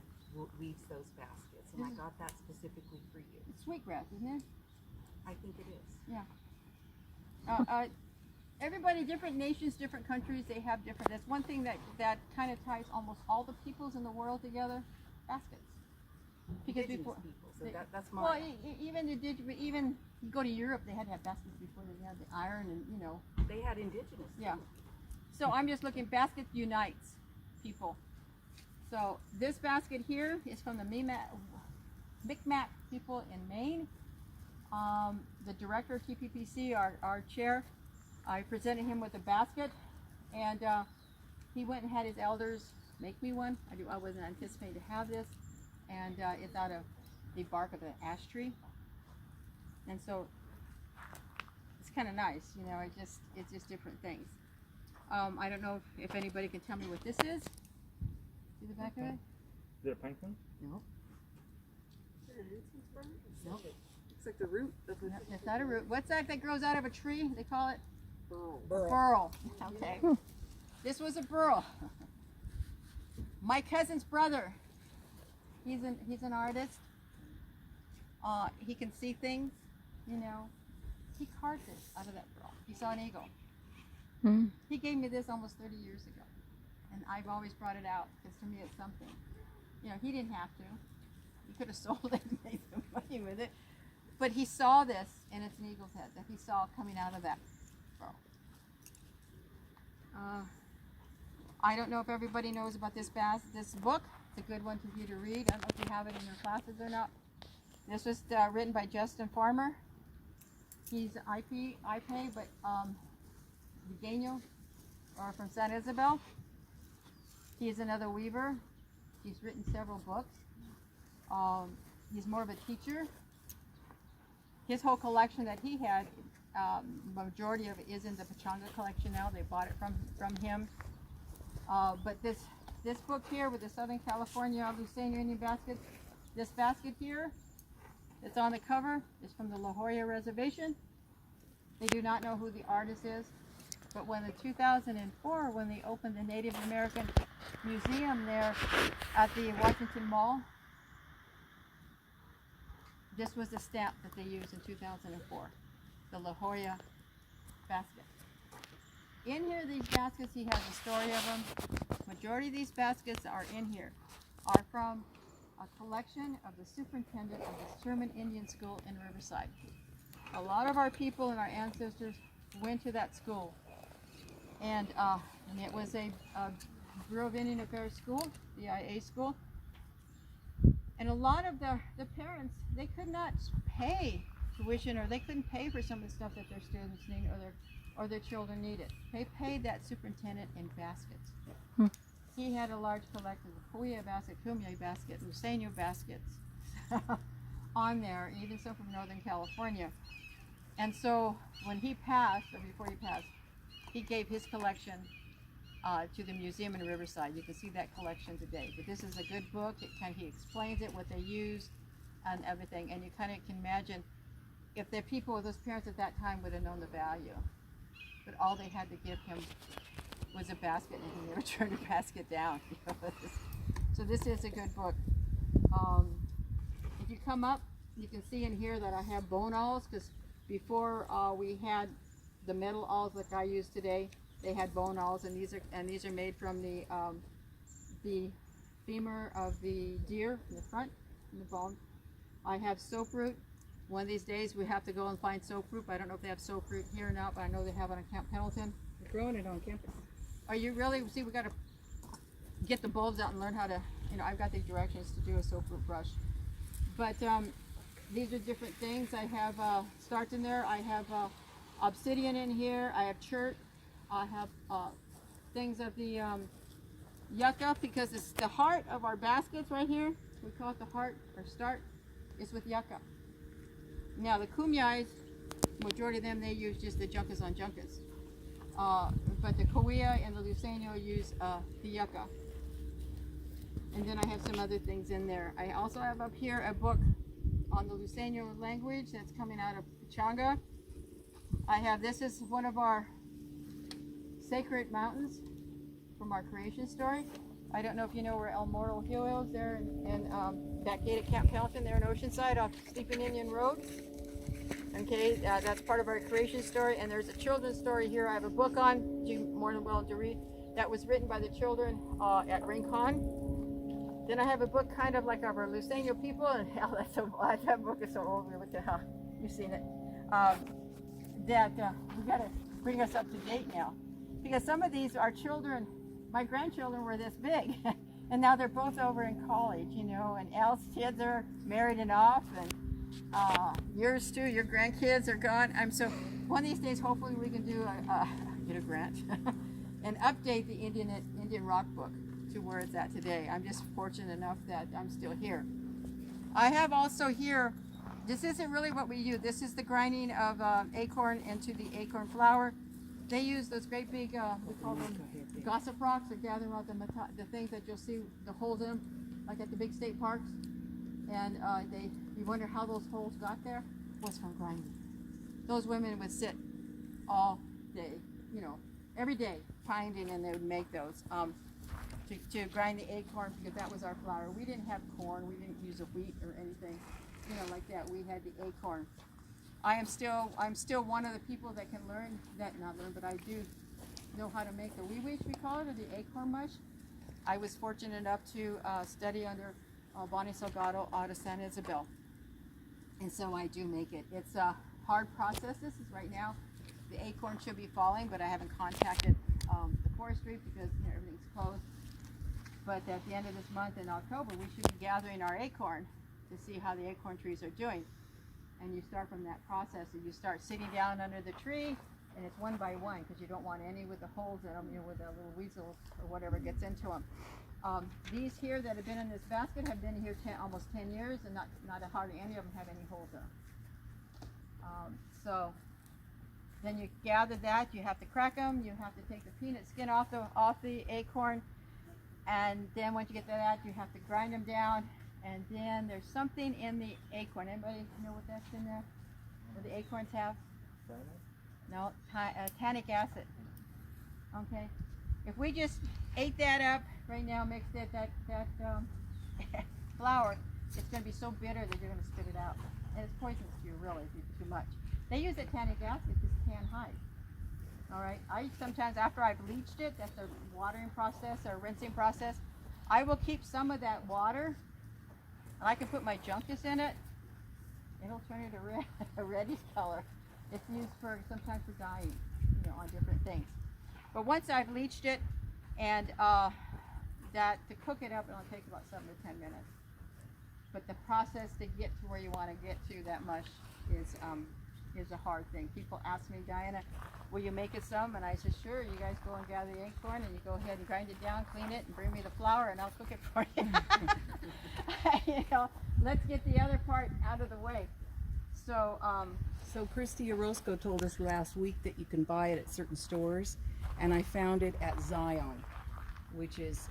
Speaker 3: weaves those baskets, and I got that specifically for you.
Speaker 1: It's sweetgrass, isn't it?
Speaker 3: I think it is.
Speaker 1: Yeah. Everybody, different nations, different countries, they have different. That's one thing that kind of ties almost all the peoples in the world together: baskets. Because
Speaker 3: Indigenous people, so that's my.
Speaker 1: Well, even you go to Europe, they had to have baskets before they had the iron, and you know.
Speaker 3: They had indigenous.
Speaker 1: Yeah. So I'm just looking. Basket unites people. So this basket here is from the Mi'kmaq. Micmac people in Maine. The director of TPPC, our chair, I presented him with a basket, and he went and had his elders make me one. I wasn't anticipating to have this, and it's out of the bark of an ash tree, and so it's kind of nice, you know. It's just different things. I don't know if anybody can tell me what this is. See the back of it?
Speaker 2: Is it a pine cone?
Speaker 1: No.
Speaker 3: No. Looks like the root of the...
Speaker 1: No, it's not a root. What's that grows out of a tree? They call it?
Speaker 3: Burl.
Speaker 1: Burl. Okay. This was a burl. My cousin's brother. He's an artist. He can see things, you know. He carved this out of that burl. He saw an eagle.
Speaker 4: Mm.
Speaker 1: He gave me this almost 30 years ago, and I've always brought it out because to me it's something. You know, he didn't have to. He could have sold it and made some money with it. But he saw this, and it's an eagle's head that he saw coming out of that burl. I don't know if everybody knows about this book. It's a good one for you to read. I don't know if you have it in your classes or not. This was written by Justin Farmer. He's IP, but Vegano, or from San Isabel. He's another weaver. He's written several books. He's more of a teacher. His whole collection that he had, majority of it is in the Pachanga collection now. They bought it from him. But this book here with the Southern California Luiseño Indian baskets, this basket here that's on the cover is from the La Jolla Reservation. They do not know who the artist is, but when in 2004, when they opened the Native American Museum there at the Washington Mall, this was the stamp that they used in 2004, the La Jolla basket. In here, these baskets, he has a story of them. Majority of these baskets are in here, are from a collection of the superintendent of the Sherman Indian School in Riverside. A lot of our people and our ancestors went to that school, and it was a Bureau of Indian Affairs school, BIA school, and a lot of the parents, they could not pay tuition, or they couldn't pay for some of the stuff that their students need or their children needed. They paid that superintendent in baskets.
Speaker 4: Hmm.
Speaker 1: He had a large collection of Kauai basket, Kumeyaay basket, Luiseño baskets on there, and even some from Northern California. And so when he passed, or before he passed, he gave his collection to the museum in Riverside. You can see that collection today. But this is a good book. He explains it, what they used, and everything. And you kind of can imagine if the people, those parents at that time, would have known the value. But all they had to give him was a basket, and he never turned a basket down. So this is a good book. If you come up, you can see in here that I have bone awls, because before we had the metal awls like I use today, they had bone awls, and these are made from the femur of the deer in the front, in the bone. I have soap root. One of these days we have to go and find soap root. I don't know if they have soap root here or not, but I know they have it on Camp Pendleton. They're growing it on campus. Are you really? See, we got to get the bulbs out and learn how to, I've got these directions to do a soap root brush. But these are different things. I have starts in there. I have obsidian in here. I have chert. I have things of the yucca, because it's the heart of our baskets right here. We call it the heart or start. It's with yucca. Now the Kumeyaay, majority of them, they use just the juncus on juncus. But the Kauai and the Luiseño use the yucca. And then I have some other things in there. I also have up here a book on the Luiseño language that's coming out of Pachanga. I have, this is one of our sacred mountains from our creation story. I don't know if you know where El Morro Hill is, there in that gate at Camp Pendleton, there in Oceanside off Sleeping Indian Road. Okay, that's part of our creation story. And there's a children's story here I have a book on, you're more than welcome to read, that was written by the children at Rincon. Then I have a book kind of like of our Luiseño people, and hell, that book is so old, look at how you've seen it. We got to bring us up to date now. Because some of these, our children, my grandchildren were this big, And now they're both over in college, you know, and Al's kids are married and off, and yours too, your grandkids are gone. One of these days, hopefully we can do get a grant and update the Indian rock book to where it's at today. I'm just fortunate enough that I'm still here. I have also here, this isn't really what we use. This is the grinding of acorn into the acorn flour. They use those great big, we call them gossip rocks that gather around the things that you'll see the holes in them, like at the big state parks. And you wonder how those holes got there? Was from grinding. Those women would sit all day, you know, every day grinding, and they would make those to grind the acorn, because that was our flour. We didn't have corn. We didn't use a wheat or anything, you know, like that. We had the acorn. I'm still one of the people that can but I do know how to make the wee-weech, we call it, or the acorn mush. I was fortunate enough to study under Bonnie Salgado out of San Isabel. And so I do make it. It's a hard process. This is right now, the acorn should be falling, but I haven't contacted the forestry because, you know, everything's closed. But at the end of this month in October, we should be gathering our acorn to see how the acorn trees are doing. And you start from that process, and you start sitting down under the tree, and it's one by one, because you don't want any with the holes in them, you know, with the little weasels or whatever gets into them. These here that have been in this basket have been here almost 10 years, and not hardly any of them have any holes in them. So then you gather that, you have to crack them, you have to take the peanut skin off the acorn, and then once you get that out, you have to grind them down. And then there's something in the acorn. Anybody know what that's in there? What the acorns have? No, tannic acid. Okay. If we just ate that up right now, mixed it, that flour, it's going to be so bitter that you're going to spit it out. And it's poisonous to you, really, if you eat too much. They use that tannic acid to tan hide. All right. I sometimes, after I've bleached it, that's a watering process or rinsing process, I will keep some of that water. And I can put my junkus in it. It'll turn it a reddish color. It's used sometimes for dyeing, you know, on different things. But once I've bleached it, and to cook it up, it'll take about 7 to 10 minutes. But the process to get to where you want to get to that mush is a hard thing. People ask me, Diana, will you make us some? And I said, sure. You guys go and gather the acorn, and you go ahead and grind it down, clean it, and bring me the flour, and I'll cook it for you. You know, let's get the other part out of the way. So,
Speaker 3: So Christy Orozco told us last week that you can buy it at certain stores, and I found it at Zion, which is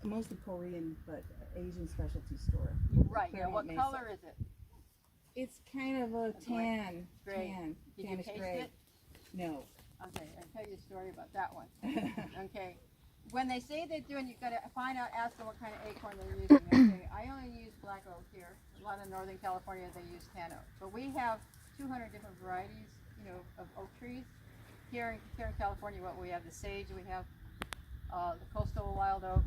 Speaker 3: mostly Korean but Asian specialty store.
Speaker 1: right. Now, what
Speaker 3: Mesa.
Speaker 1: color is it?
Speaker 3: It's kind of a tan.
Speaker 1: Gray. Did you
Speaker 3: Tannish
Speaker 1: taste
Speaker 3: gray.
Speaker 1: it?
Speaker 3: No.
Speaker 1: Okay, I'll tell you a story about that one. Okay. When they say they're doing, you've got to find out, ask them what kind of acorn they're using. Okay, I only use black oak here. A lot of Northern California, they use tan oak. But we have 200 different varieties, you know, of oak trees. Here in California, what we have, the sage, we have the coastal wild oak,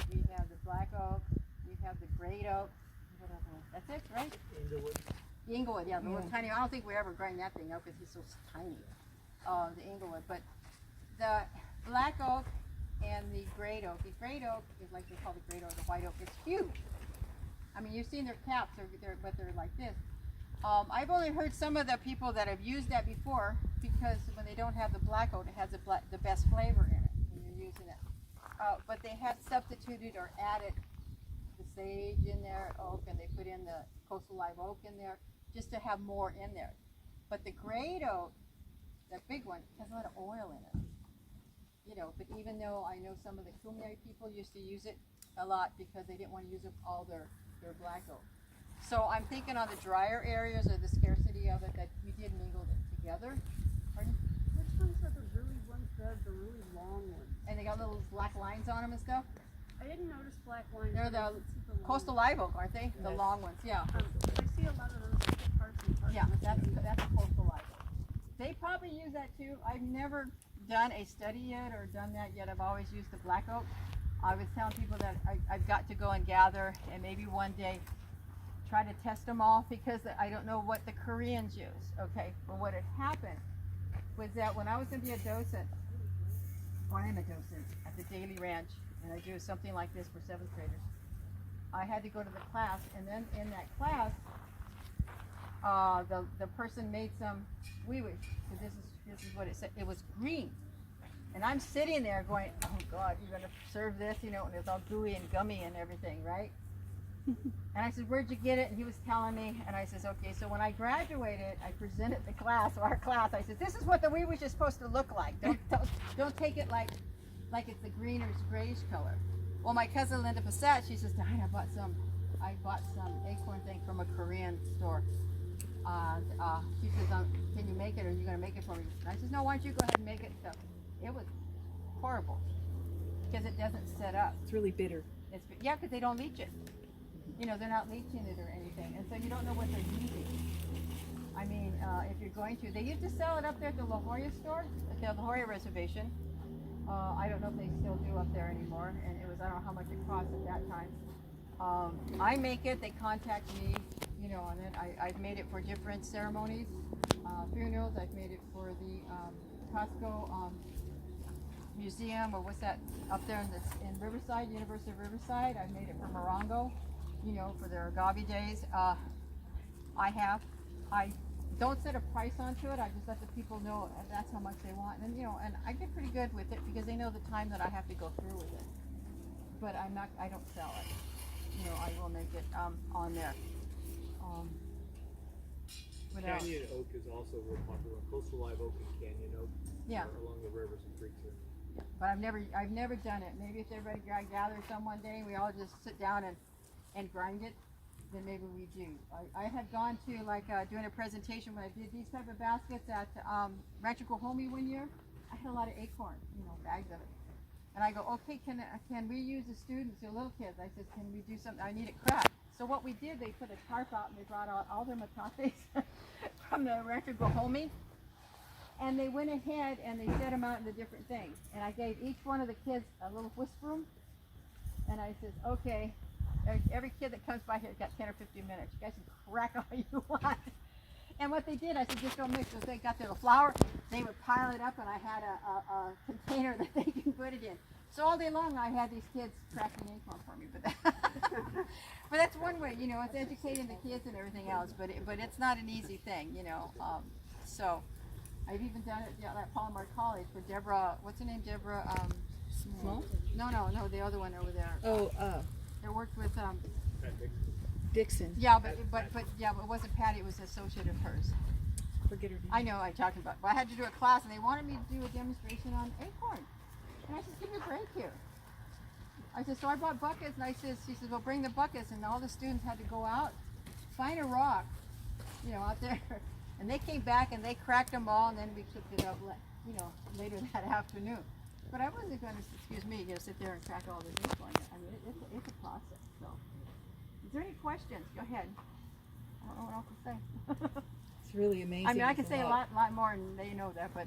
Speaker 1: we have the black oak, we have the great oak. What other? That's it, right?
Speaker 2: Inglewood.
Speaker 1: The Inglewood, yeah, the little tiny. I don't think we ever grind that thing up because he's so tiny. The Inglewood, but the black oak and the great oak. The great oak is like they call the great oak, the white oak. It's huge. I mean, you've seen their caps, but they're like this. I've only heard some of the people that have used that before, because when they don't have the black oak, it has the best flavor in it when you're using it. But they have substituted or added the sage in there, oak, and they put in the coastal live oak in there, just to have more in there. But the great oak, that big one, has a lot of oil in it. You know, but even though I know some of the Kumeyaay people used to use it a lot because they didn't want to use up all their black oak. So I'm thinking on the drier areas or the scarcity of it that we did mingle it together. Pardon?
Speaker 4: Which ones are the really ones that are the really long ones?
Speaker 1: And they got little black lines on them and stuff.
Speaker 4: I didn't notice black lines.
Speaker 1: They're
Speaker 4: but I
Speaker 1: the
Speaker 4: did see long
Speaker 1: coastal
Speaker 4: ones.
Speaker 1: live oak, aren't they? The long ones, yeah.
Speaker 4: I see a lot of those parts and parts.
Speaker 1: Yeah, that's a coastal live oak. They probably use that too. I've never done a study yet or done that yet. I've always used the black oak. I was telling people that I've got to go and gather and maybe one day try to test them all, because I don't know what the Koreans use. Okay, but what had happened was that when I was going to be a docent, or I'm a docent at the Daily Ranch and I do something like this for 7th graders. I had to go to the class, and then in that class, the person made some wee-wee. So this is what it said. It was green. And I'm sitting there going, oh God, you're going to serve this, you know, and it's all gooey and gummy and everything, right? And I said, where'd you get it? And he was telling me, and I says, okay, so when I graduated, I presented the class, our class, I said, this is what the wee-wee is supposed to look like. Don't take it like it's a green or grayish color. Well, my cousin Linda Passat, she says, Diana, I bought some acorn thing from a Korean store. She says, can you make it, or are you going to make it for me? And I says, no, why don't you go ahead and make it? So it was horrible because it doesn't set up.
Speaker 3: It's really bitter.
Speaker 1: Yeah, because they don't leach it. You know, they're not leaching it or anything, and so you don't know what they're using. I mean, if you're going to, they used to sell it up there at the La Jolla store, at the La Jolla reservation. I don't know if they still do up there anymore, and it was, I don't know how much it cost at that time. I make it, they contact me, you know, and then I've made it for different ceremonies, funerals. I've made it for the Costco museum, or what's that, up there in Riverside, University of Riverside. I've made it for Morongo, you know, for their agave days. I don't set a price onto it. I just let the people know that's how much they want, and you know, and I get pretty good with it because they know the time that I have to go through with it. But I don't sell it. You know, I will make it on there. What else?
Speaker 2: Canyon oak is also real popular. Coastal live oak and canyon oak.
Speaker 1: Yeah.
Speaker 2: Along the rivers and creeks here.
Speaker 1: Yeah, but I've never done it. Maybe if everybody gathers some one day, we all just sit down and grind it, then maybe we do. I had gone to like doing a presentation when I did these type of baskets at Rancho Cohomie one year. I had a lot of acorn, you know, bags of it. And I go, okay, can we use the students, the little kids? I said, can we do something? I need it cracked. So what we did, they put a tarp out and they brought out all their metates from the Rancho Cohomie. And they went ahead and they set them out into different things. And I gave each one of the kids a little whisk broom. And I said, okay, every kid that comes by here got 10 or 15 minutes. You guys can crack all you want. And what they did, I said, just don't mix it. They got their flour, they would pile it up, and I had a container that they can put it in. So all day long, I had these kids cracking acorn for me. But that's one way, you know, it's educating the kids and everything else. But it's not an easy thing, you know. So I've even done it at Palomar College for Deborah. What's her name? Deborah.
Speaker 3: Small?
Speaker 1: No, the other one over there.
Speaker 3: Oh,
Speaker 1: They worked with
Speaker 3: Dixon.
Speaker 1: Yeah, but it wasn't Patty. It was an associate of hers.
Speaker 3: Forget her name.
Speaker 1: I know I'm talking about. But I had to do a class, and they wanted me to do a demonstration on acorn. And I said, give me a break here. I said, so I brought buckets, and she says, well, bring the buckets, and all the students had to go out, find a rock, you know, out there, and they came back and they cracked them all, and then we cooked it up, you know, later that afternoon. But I wasn't going to, excuse me, sit there and crack all this acorn. I mean, it's a process. So, is there any questions? Go ahead. I don't know what else to say.
Speaker 3: It's really amazing.
Speaker 1: I mean, I
Speaker 3: It's
Speaker 1: can say a lot more, and they know that, but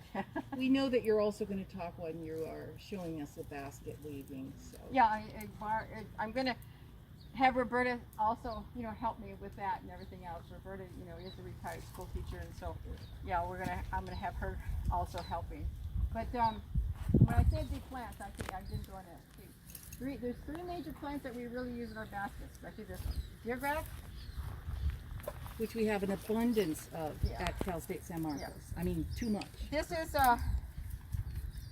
Speaker 3: We know that you're also going to talk when you are showing us the basket weaving. So
Speaker 1: yeah, I'm going to have Roberta also, you know, help me with that and everything else. Roberta, you know, is a retired school teacher, and so yeah, I'm gonna have her also helping. But when I said the plants, I think I did go into there's three major plants that we really use in our baskets, especially this one. Deergrass.
Speaker 3: which we have an abundance of
Speaker 1: Yeah.
Speaker 3: at Cal State San Marcos.
Speaker 1: Yeah.
Speaker 3: I mean, too much
Speaker 1: This is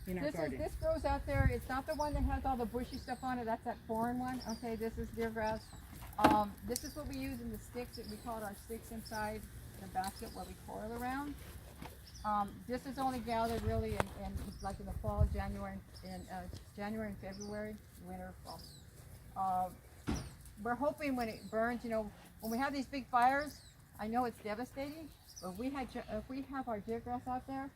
Speaker 3: in our garden.
Speaker 1: this grows out there. It's not the one that has all the bushy stuff on it. That's that foreign one. Okay, this is deergrass. This is what we use in the sticks. We call it our sticks inside the basket where we coil around. This is only gathered really in like in the fall, January and February, winter, fall. We're hoping when it burns, you know, when we have these big fires, I know it's devastating, but if we have our deergrass out there,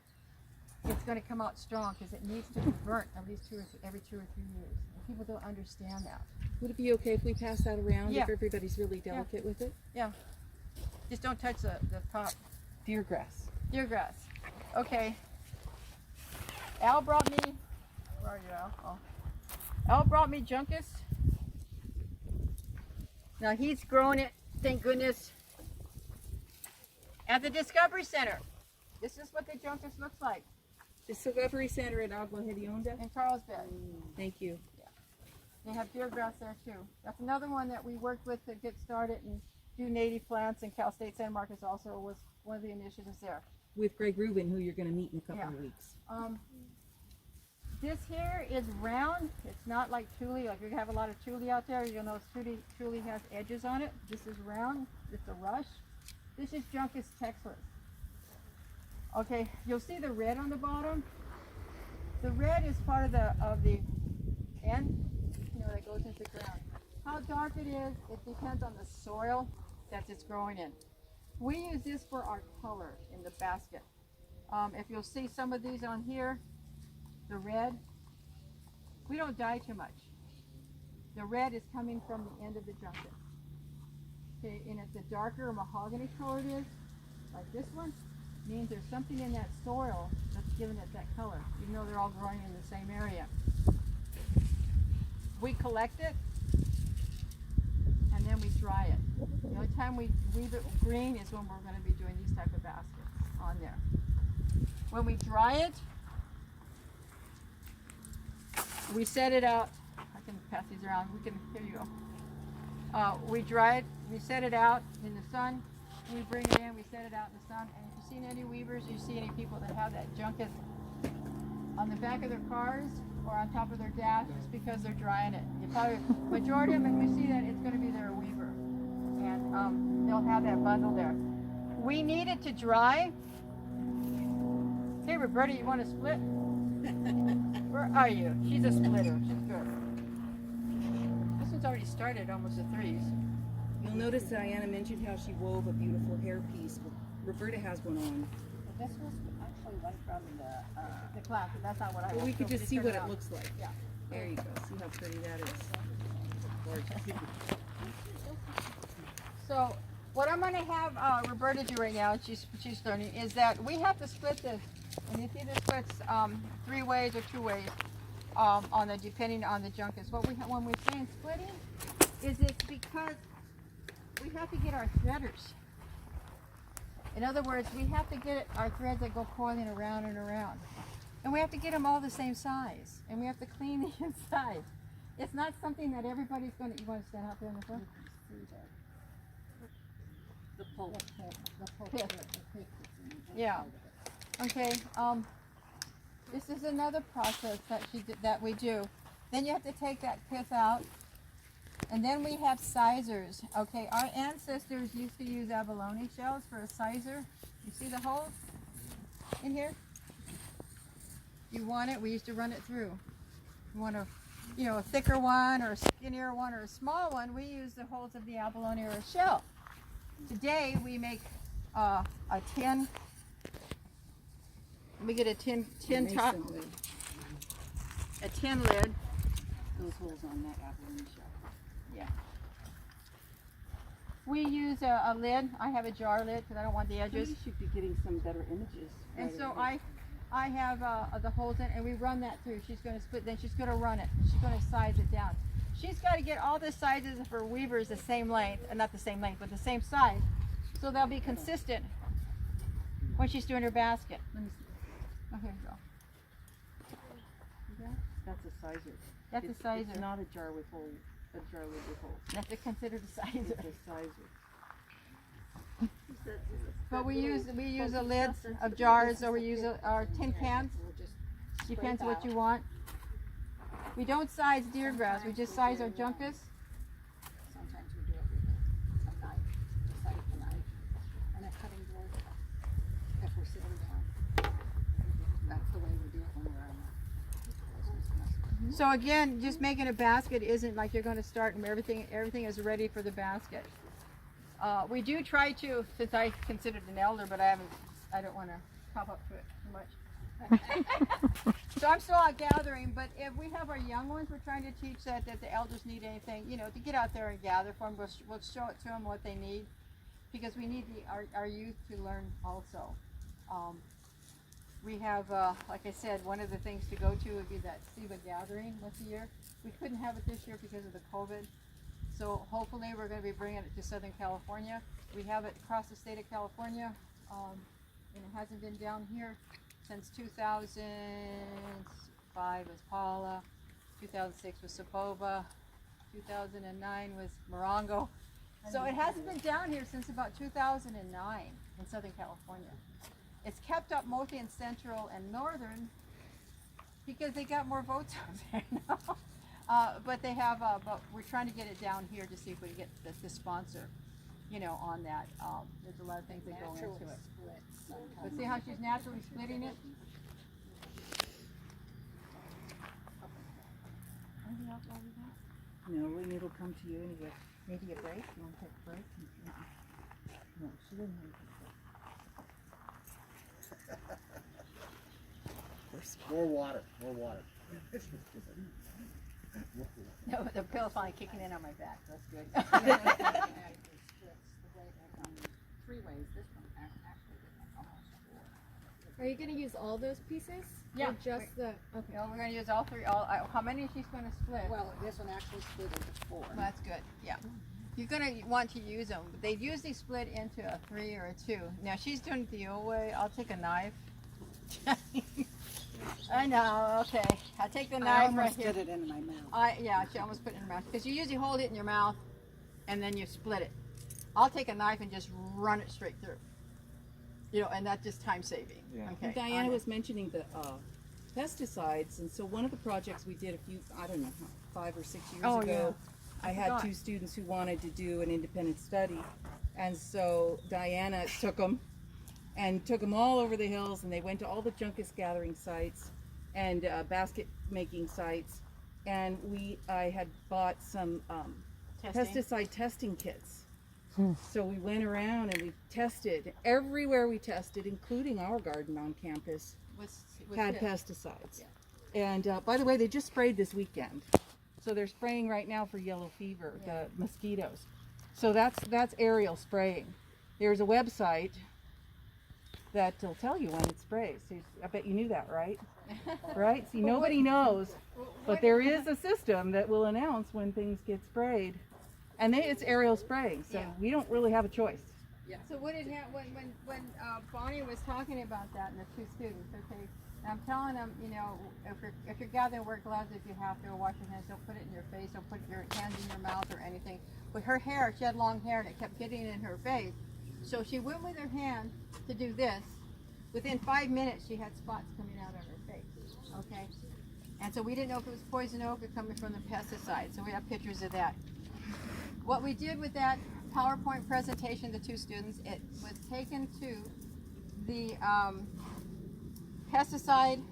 Speaker 1: it's going to come out strong because it needs to be burnt at least every 2 or 3 years. And people don't understand that.
Speaker 3: Would it be okay if we pass that around
Speaker 1: Yeah.
Speaker 3: if everybody's really delicate with it?
Speaker 1: Yeah. Just don't touch the top.
Speaker 3: Deergrass.
Speaker 1: Deergrass. Okay. Al brought me. Where are you, Al? Oh. Al brought me juncus. Now he's growing it, thank goodness, at the Discovery Center. This is what the juncus looks like
Speaker 3: The Discovery Center at Agua Hedionda.
Speaker 1: in Carlsbad.
Speaker 3: Thank you.
Speaker 1: They have deer grass there too. That's another one that we worked with to get started and do native plants, and Cal State San Marcos also was one of the initiatives there.
Speaker 3: With Greg Rubin, who you're going to meet in a couple of weeks.
Speaker 1: This here is round. It's not like tule. Like you have a lot of tule out there. You'll notice tule has edges on it. This is round. It's a rush. This is Juncus textus. Okay, you'll see the red on the bottom. The red is part of the end, that goes into the ground. How dark it is, it depends on the soil that it's growing in. We use this for our color in the basket. If you'll see some of these on here, the red, we don't dye too much. The red is coming from the end of the junket. Okay, and if the darker mahogany color it is, like this one, means there's something in that soil that's giving it that color, even though they're all growing in the same area. We collect it, and then we dry it. The only time we leave it green is when we're going to be doing these type of baskets on there. When we dry it, we set it out. I can pass these around. Here you go. We dry it, we set it out in the sun, we bring it in, we set it out in the sun, and if you've seen any weavers, you see any people that have that junket on the back of their cars or on top of their dash, it's because they're drying it. You probably, majority of them, if you see that, it's going to be their weaver, and they'll have that bundle there. We need it to dry. Hey Roberta, you want to split? Where are you? She's a splitter. She's good. This one's already started almost at threes.
Speaker 3: You'll notice Diana mentioned how she wove a beautiful hairpiece. Roberta has one on.
Speaker 4: This was actually one from
Speaker 1: The class, but that's not what I
Speaker 3: Well,
Speaker 1: want.
Speaker 3: we could
Speaker 1: So
Speaker 3: just see
Speaker 1: turn
Speaker 3: what
Speaker 1: it
Speaker 3: it
Speaker 1: on.
Speaker 3: looks like.
Speaker 1: Yeah.
Speaker 3: There you go. See how pretty that is. Gorgeous.
Speaker 1: So what I'm going to have Roberta do right now, she's learning, is that we have to split this, and you see this splits 3 ways or 2 ways depending on the junkets. When we're saying splitting, is it's because we have to get our threaders. In other words, we have to get our threads that go coiling around and around. And we have to get them all the same size. And we have to clean the inside. It's not something that everybody's going to... You want to stand out there in the front?
Speaker 4: the pole.
Speaker 1: Yeah. Okay. This is another process that we do. Then you have to take that pith out. And then we have sizers. Okay, our ancestors used to use abalone shells for a sizer. You see the hole in here? You want it, we used to run it through. You want a thicker one or a skinnier one or a small one, we use the holes of the abalone or a shell. Today we make a tin. We get a tin top, a tin lid.
Speaker 3: Those holes on that abalone shell.
Speaker 1: Yeah. We use a lid. I have a jar lid because I don't want the edges.
Speaker 3: You should be getting some better images.
Speaker 1: And so I have the holes in, and we run that through. She's going to split, then she's going to run it. She's going to size it down. She's got to get all the sizes of her weavers the same length, not the same length, but the same size, so they'll be consistent when she's doing her basket. Let me see. Oh, here you go.
Speaker 3: That's a sizer.
Speaker 1: That's a sizer.
Speaker 3: It's not a jar with holes. A jar lid with holes.
Speaker 1: That's considered a sizer.
Speaker 3: It's a sizer.
Speaker 1: But we use a lid of jars, or we use our tin cans. Depends what you want. We don't size deer grass. We just size our juncus.
Speaker 4: Sometimes we do it with a knife, a side of a knife, and a cutting board. If we're sitting down, that's the way we do it when we're on.
Speaker 1: So again, just making a basket isn't like you're going to start and everything is ready for the basket. We do try to, since I considered an elder, but I don't want to pop up to it too much. So I'm still out gathering, but if we have our young ones, we're trying to teach that the elders need anything, to get out there and gather for them. We'll show it to them what they need, because we need our youth to learn also. We have, like I said, one of the things to go to would be that SIVA gathering once a year. We couldn't have it this year because of the COVID. So hopefully we're going to be bringing it to Southern California. We have it across the state of California, and it hasn't been down here since 2005 with Paula. 2006 was Sabova, 2009 was Morongo. So it hasn't been down here since about 2009 in Southern California. It's kept up mostly in central and northern because they got more votes out there now. But they have, but we're trying to get it down here to see if we can get the sponsor, you know, on that. There's a lot of things that go into it. But see how she's naturally splitting it? Anything else while we're there?
Speaker 3: No, and it'll come to you anyway. Maybe a break? You want to take a break? No, she doesn't want to take a break.
Speaker 5: More water, more water.
Speaker 1: No, the pill's finally kicking in on my back. That's good.
Speaker 4: Three ways, this one actually did like almost four.
Speaker 6: Are you gonna use all those pieces?
Speaker 1: Yeah.
Speaker 6: Or just the, okay.
Speaker 1: No, we're gonna use all three. How many is she gonna split?
Speaker 4: Well, this one actually split into four.
Speaker 1: Well, that's good. Yeah. You're gonna want to use them. They usually split into a 3 or a 2. Now she's doing it the old way. I'll take a knife. I know. Okay. I'll take the
Speaker 4: I
Speaker 1: knife right
Speaker 4: almost
Speaker 1: here.
Speaker 4: did it into my mouth.
Speaker 1: Yeah, she almost put it in her mouth because you usually hold it in your mouth and then you split it. I'll take a knife and just run it straight through. You know, and that's just time saving.
Speaker 2: Yeah.
Speaker 1: Okay.
Speaker 3: Diana was mentioning the pesticides, and so one of the projects we did I don't know, 5 or 6 years
Speaker 1: Oh,
Speaker 3: ago, I had
Speaker 1: forgot.
Speaker 3: 2 students who wanted to do an independent study, and so Diana took them all over the hills, and they went to all the junkus gathering sites and basket making sites, and I had bought some
Speaker 1: Testing.
Speaker 3: pesticide testing kits. So we went around and we tested everywhere we tested, including our garden on campus,
Speaker 1: With
Speaker 3: had
Speaker 1: tips.
Speaker 3: pesticides. And by the way, they just sprayed this weekend. So they're spraying right now for yellow fever, the mosquitoes. So that's aerial spraying. There's a website that'll tell you when it sprays. So I bet you knew that, right? Right? See, nobody knows, but there is a system that will announce when things get sprayed. And it's aerial spraying, so
Speaker 1: Yeah.
Speaker 3: we don't really have a choice.
Speaker 1: So what did when Bonnie was talking about that and the 2 students, okay, and I'm telling them, you know, if you're gathering, wear gloves if you have to, or wash your hands, don't put it in your face, don't put your hands in your mouth or anything. But her hair, she had long hair and it kept getting in her face. So she went with her hand to do this. Within 5 minutes she had spots coming out of her face, okay? And so we didn't know if it was poison oak or coming from the pesticide, so we have pictures of that. What we did with that PowerPoint presentation to 2 students, it was taken to the pesticide,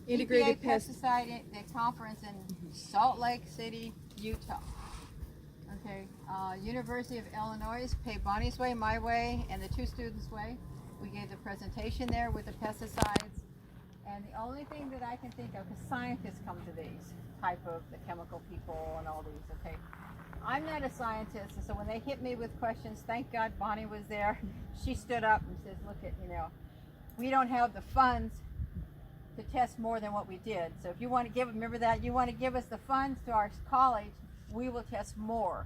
Speaker 3: Integrated
Speaker 1: EPA pesticide conference in Salt Lake City, Utah. Okay, University of Illinois, pay Bonnie's way, my way, and the 2 students' way. We gave the presentation there with the pesticides. And the only thing that I can think of, because scientists come to these type of the chemical people and all these, okay? I'm not a scientist, and so when they hit me with questions, thank God Bonnie was there. She stood up and says, look at, you know, we don't have the funds to test more than what we did. So if you want to give, remember that, you want to give us the funds to our college, we will test more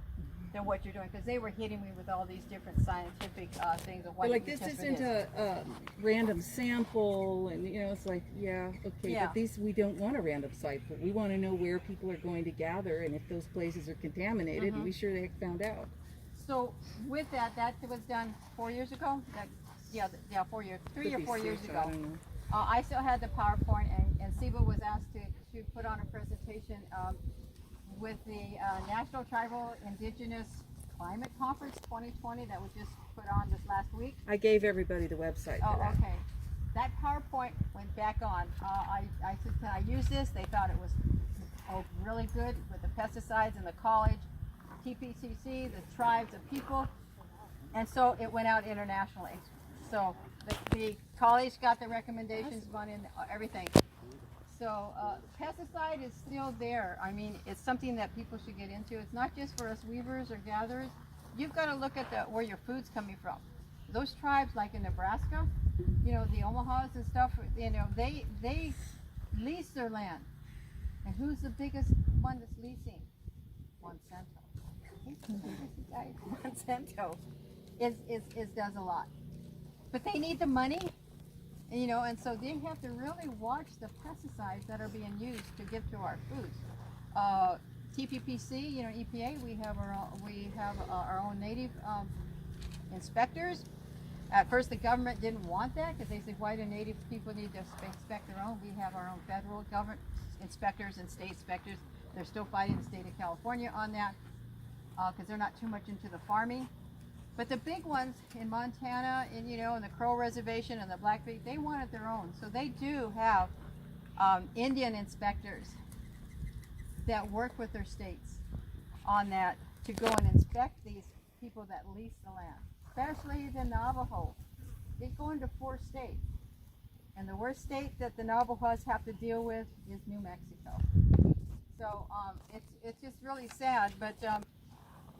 Speaker 1: than what you're doing. Because they were hitting me with all these different scientific things of what
Speaker 3: Like
Speaker 1: you
Speaker 3: this
Speaker 1: test for
Speaker 3: isn't
Speaker 1: this.
Speaker 3: a random sample, and you know, it's like, yeah, okay,
Speaker 1: Yeah.
Speaker 3: but these, we don't want a random sample. We want to know where people are going to gather, and if those places are contaminated, and we sure the heck found out.
Speaker 1: So with that was done 4 years ago. 4 years, 3
Speaker 3: Could
Speaker 1: or
Speaker 3: be
Speaker 1: 4 years
Speaker 3: 6, I
Speaker 1: ago.
Speaker 3: don't know.
Speaker 1: I still had the PowerPoint, and Siba was asked to put on a presentation with the National Tribal Indigenous Climate Conference 2020 that was just put on this last week.
Speaker 3: I gave everybody the website for
Speaker 1: Oh,
Speaker 3: that.
Speaker 1: okay. That PowerPoint went back on. I said, can I use this? They thought it was really good with the pesticides in the college, TPCC, the tribes of people. And so it went out internationally. So the college got the recommendations, Bonnie, and everything. So pesticide is still there. I mean, it's something that people should get into. It's not just for us weavers or gatherers. You've got to look at where your food's coming from. Those tribes, like in Nebraska, you know, the Omahas and stuff, you know, they lease their land. And who's the biggest one that's leasing? Monsanto. Monsanto does a lot. But they need the money. You know, and so they have to really watch the pesticides that are being used to give to our foods. TPPC, you know, EPA, we have our own native inspectors. At first, the government didn't want that because they said, why do native people need to inspect their own? We have our own federal government inspectors and state inspectors. They're still fighting the state of California on that because they're not too much into the farming. But the big ones in Montana, and you know, in the Crow Reservation and the Blackfeet, they wanted their own. So they do have Indian inspectors that work with their states on that to go and inspect these people that lease the land, especially the Navajo. They go into 4 states, and the worst state that the Navajos have to deal with is New Mexico. So it's just really sad, but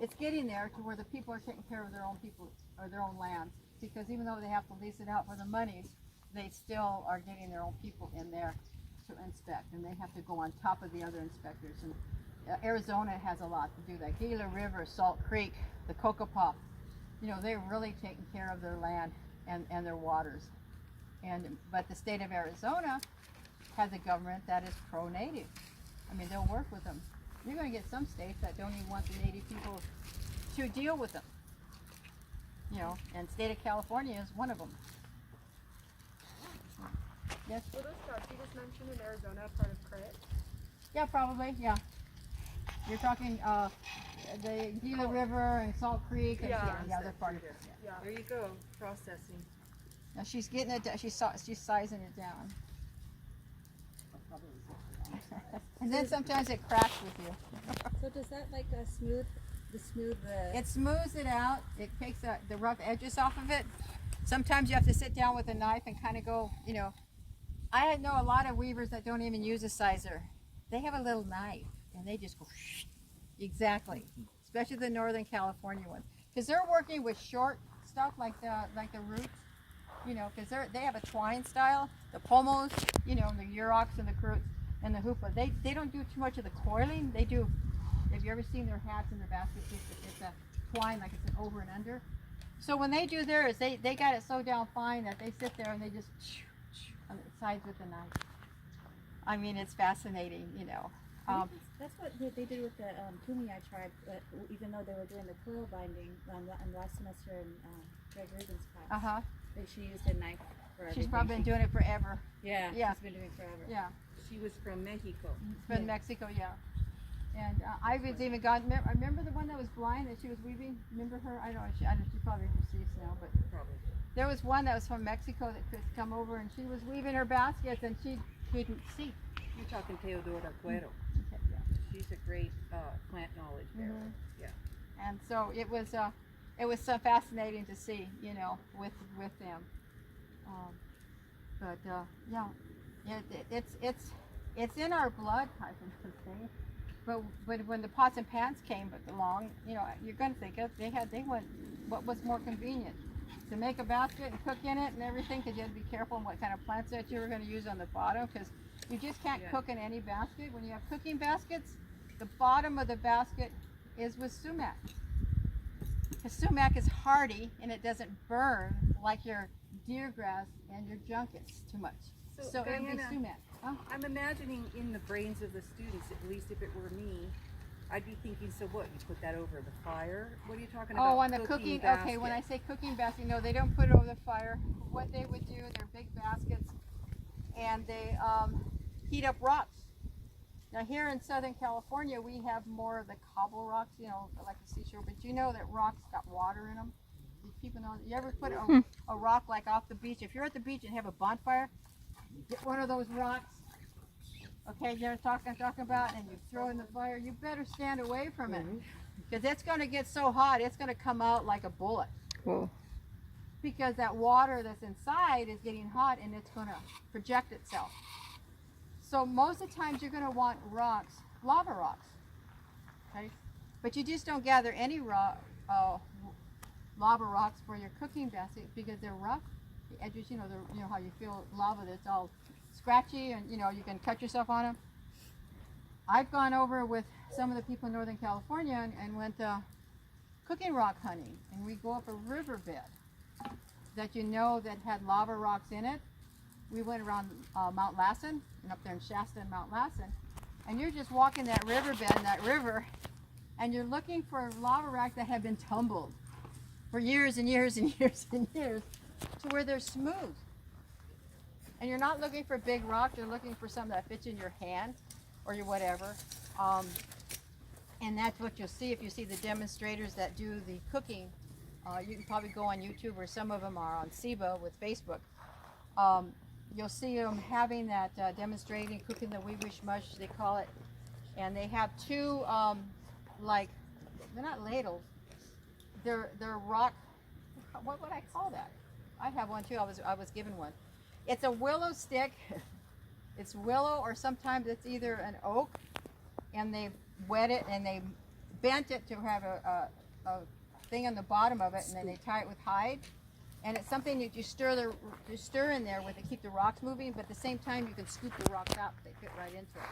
Speaker 1: it's getting there to where the people are taking care of their own people or their own lands, because even though they have to lease it out for the monies, they still are getting their own people in there to inspect, and they have to go on top of the other inspectors. And Arizona has a lot to do that. Gila River, Salt Creek, the Cocopah, you know, they're really taking care of their land and their waters. But the state of Arizona has a government that is pro-native. I mean, they'll work with them. You're going to get some states that don't even want the native people to deal with them. You know, and state of California is one of them. Yes?
Speaker 6: Were those jobs you just mentioned in Arizona part of CRIT?
Speaker 1: Yeah, probably, yeah. You're talking the Gila River and Salt Creek. And
Speaker 6: Yeah.
Speaker 1: yeah, they're part of it. Yeah.
Speaker 6: Yeah.
Speaker 3: There you go, processing.
Speaker 1: Now she's getting it, she's sizing it down. And then sometimes it cracks with you.
Speaker 4: So does that like smooth the?
Speaker 1: It smooths it out. It takes the rough edges off of it. Sometimes you have to sit down with a knife and kind of go, you know. I know a lot of weavers that don't even use a sizer. They have a little knife and they just go exactly. Especially the Northern California ones, because they're working with short stuff like the roots, you know, because they have a twine style. The pomos, you know, the Urocs and the Kurtz and the Hoopa. They don't do too much of the coiling. They do. Have you ever seen their hats and their baskets? It's a twine, like it's an over and under. So when they do theirs, they got it so down fine that they sit there and they just on the sides with the knife. I mean, it's fascinating, you know.
Speaker 4: That's what they did with the Kumeyaay tribe, even though they were doing the coil binding last semester in Greg Rubin's class. She used a knife for everything.
Speaker 1: She's probably been doing it forever.
Speaker 4: Yeah,
Speaker 1: Yeah.
Speaker 4: she's been doing it forever.
Speaker 1: Yeah.
Speaker 3: She was from Mexico.
Speaker 1: From Mexico, yeah. And I was even got. I remember the one that was blind that she was weaving. Remember her? I don't know. She probably deceased now, but
Speaker 3: Probably.
Speaker 1: there was one that was from Mexico that could come over, and she was weaving her baskets, and she couldn't see.
Speaker 3: You're talking Teodora Cuero.
Speaker 1: Okay, yeah.
Speaker 3: She's a great plant knowledge bearer.
Speaker 1: Mhm.
Speaker 3: Yeah.
Speaker 1: And so it was so fascinating to see, you know, with them. Yeah, it's in our blood type of thing. But when the pots and pans came along, you know, you're going to think they went what was more convenient, to make a basket and cook in it and everything, because you had to be careful on what kind of plants that you were going to use on the bottom, because you just can't cook in any basket. When you have cooking baskets, the bottom of the basket is with sumac. Because sumac is hardy and it doesn't burn like your deer grass and your junkets too much. So it would be
Speaker 3: Diana,
Speaker 1: sumac. Oh.
Speaker 3: I'm imagining in the brains of the students, at least if it were me, I'd be thinking, so what, you put that over the fire? What are you talking about?
Speaker 1: Oh, on the cooking, okay, when I say cooking basket, no, they don't put it over the fire. What they would do, they're big baskets, and they heat up rocks. Now here in Southern California, we have more of the cobble rocks, you know, like the seashore, but you know that rocks got water in them. You ever put a rock like off the beach? If you're at the beach and have a bonfire, get one of those rocks, okay, you know what I'm talking about, and you throw in the fire, you better stand away from it, because it's going to get so hot, it's going to come out like a bullet.
Speaker 5: Whoa.
Speaker 1: Because that water that's inside is getting hot and it's going to project itself. So most of the times you're going to want rocks, lava rocks, okay? But you just don't gather any lava rocks for your cooking basket because they're rough. The edges, you know how you feel lava that's all scratchy, and you know you can cut yourself on them. I've gone over with some of the people in Northern California and went cooking rock hunting, and we go up a riverbed that that had lava rocks in it. We went around Mount Lassen and up there in Shasta and Mount Lassen, and you're just walking that riverbed, that river, and you're looking for lava rocks that have been tumbled for years and years and years and years to where they're smooth. And you're not looking for big rocks, you're looking for something that fits in your hand or your whatever. And that's what you'll see if you see the demonstrators that do the cooking. You can probably go on YouTube, or some of them are on SIBA with Facebook. You'll see them having that demonstrating cooking the wee wish mush, they call it. And they have two, like, they're not ladles, they're rock, what would I call that? I have one too, I was given one. It's a willow stick. It's willow, or sometimes it's either an oak, and they wet it and they bent it to have a thing on the bottom of it, and then they tie it with hide. And it's something you stir in there with it, keep the rocks moving, but at the same time you can scoop the rocks out, they fit right into it.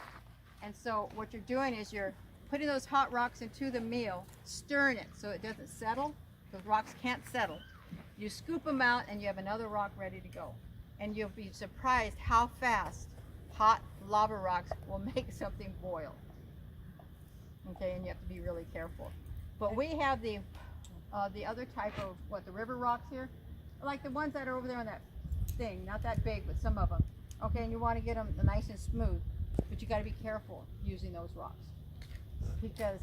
Speaker 1: And so what you're doing is you're putting those hot rocks into the meal, stirring it so it doesn't settle. Those rocks can't settle. You scoop them out and you have another rock ready to go. And you'll be surprised how fast hot lava rocks will make something boil. Okay, and you have to be really careful. But we have the other type of, the river rocks here, like the ones that are over there on that thing, not that big, but some of them. Okay, and you want to get them nice and smooth, but you got to be careful using those rocks, because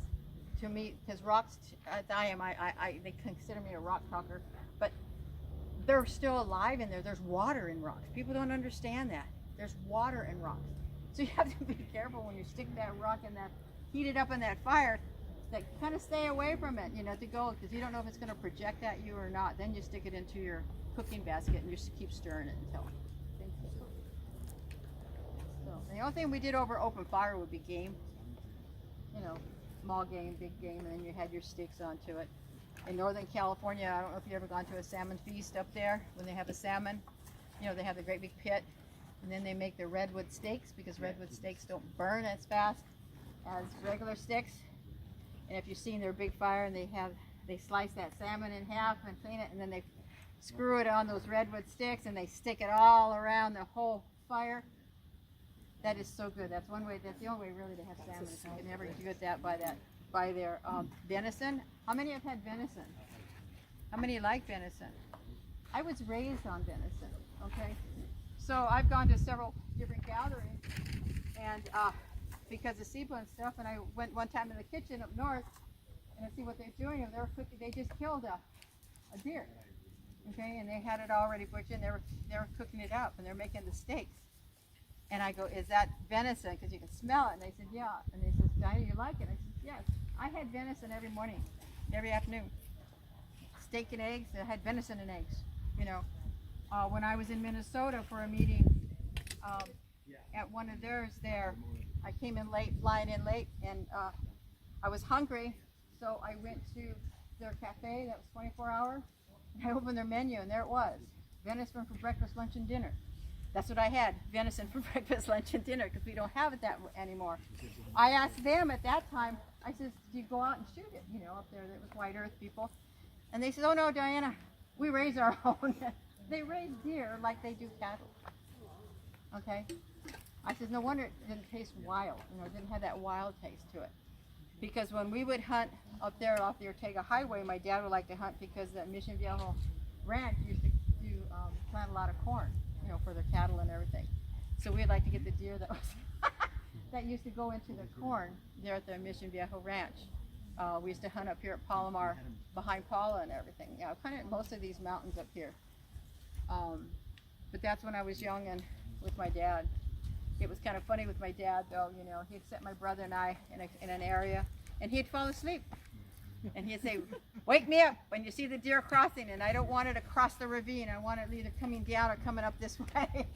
Speaker 1: to me, because rocks, they consider me a rock talker, but they're still alive in there. There's water in rocks. People don't understand that. There's water in rocks, so you have to be careful when you stick that rock in that, heat it up in that fire. That kind of stay away from it, to go, because you don't know if it's going to project at you or not. Then you stick it into your cooking basket and you just keep stirring it until things are cooked. So the only thing we did over open fire would be game, small game, big game, and then you had your sticks onto it. In Northern California, I don't know if you've ever gone to a salmon feast up there when they have a salmon. They have the great big pit, and then they make the redwood steaks, because redwood steaks don't burn as fast as regular sticks. And if you've seen their big fire, and they slice that salmon in half and clean it, and then they screw it on those redwood sticks and they stick it all around the whole fire. That is so good. That's one way. That's the only way really to have salmon. You can never get that by their venison. How many have had venison? How many like venison? I was raised on venison. Okay, so I've gone to several different gatherings, and because of SIBA and stuff, and I went one time in the kitchen up north and I see what they're doing. They were cooking. They just killed a deer, okay, and they had it already butchered. And they were cooking it up, and they're making the steaks. And I go, "Is that venison? Because you can smell it." And they said, "Yeah." And they said, "Diana, you like it?" I said, "Yes." I had venison every morning, every afternoon. Steak and eggs. I had venison and eggs. When I was in Minnesota for a meeting at one of theirs there. I came in late, flying in late, and I was hungry, so I went to their cafe that was 24 hours, and I opened their menu, and there it was, venison for breakfast, lunch, and dinner. That's what I had, venison for breakfast, lunch, and dinner, because we don't have it that anymore. I asked them at that time, I said, "Do you go out and shoot it?" Up there, it was White Earth people. And they said, "Oh no, Diana, we raise our own." They raise deer like they do cattle. Okay? I said, no wonder it didn't taste wild. It didn't have that wild taste to it. Because when we would hunt up there off the Ortega Highway, my dad would like to hunt because that Mission Viejo ranch used to plant a lot of corn, for their cattle and everything. So we'd like to get the deer that was that used to go into the corn there at the Mission Viejo ranch. We used to hunt up here at Palomar, behind Paula and everything. Kind of most of these mountains up here. But that's when I was young and with my dad. It was kind of funny with my dad, though. He'd set my brother and I in an area, and he'd fall asleep. And he'd say, "Wake me up when you see the deer crossing, and I don't want it to cross the ravine. I want it either coming down or coming up this way."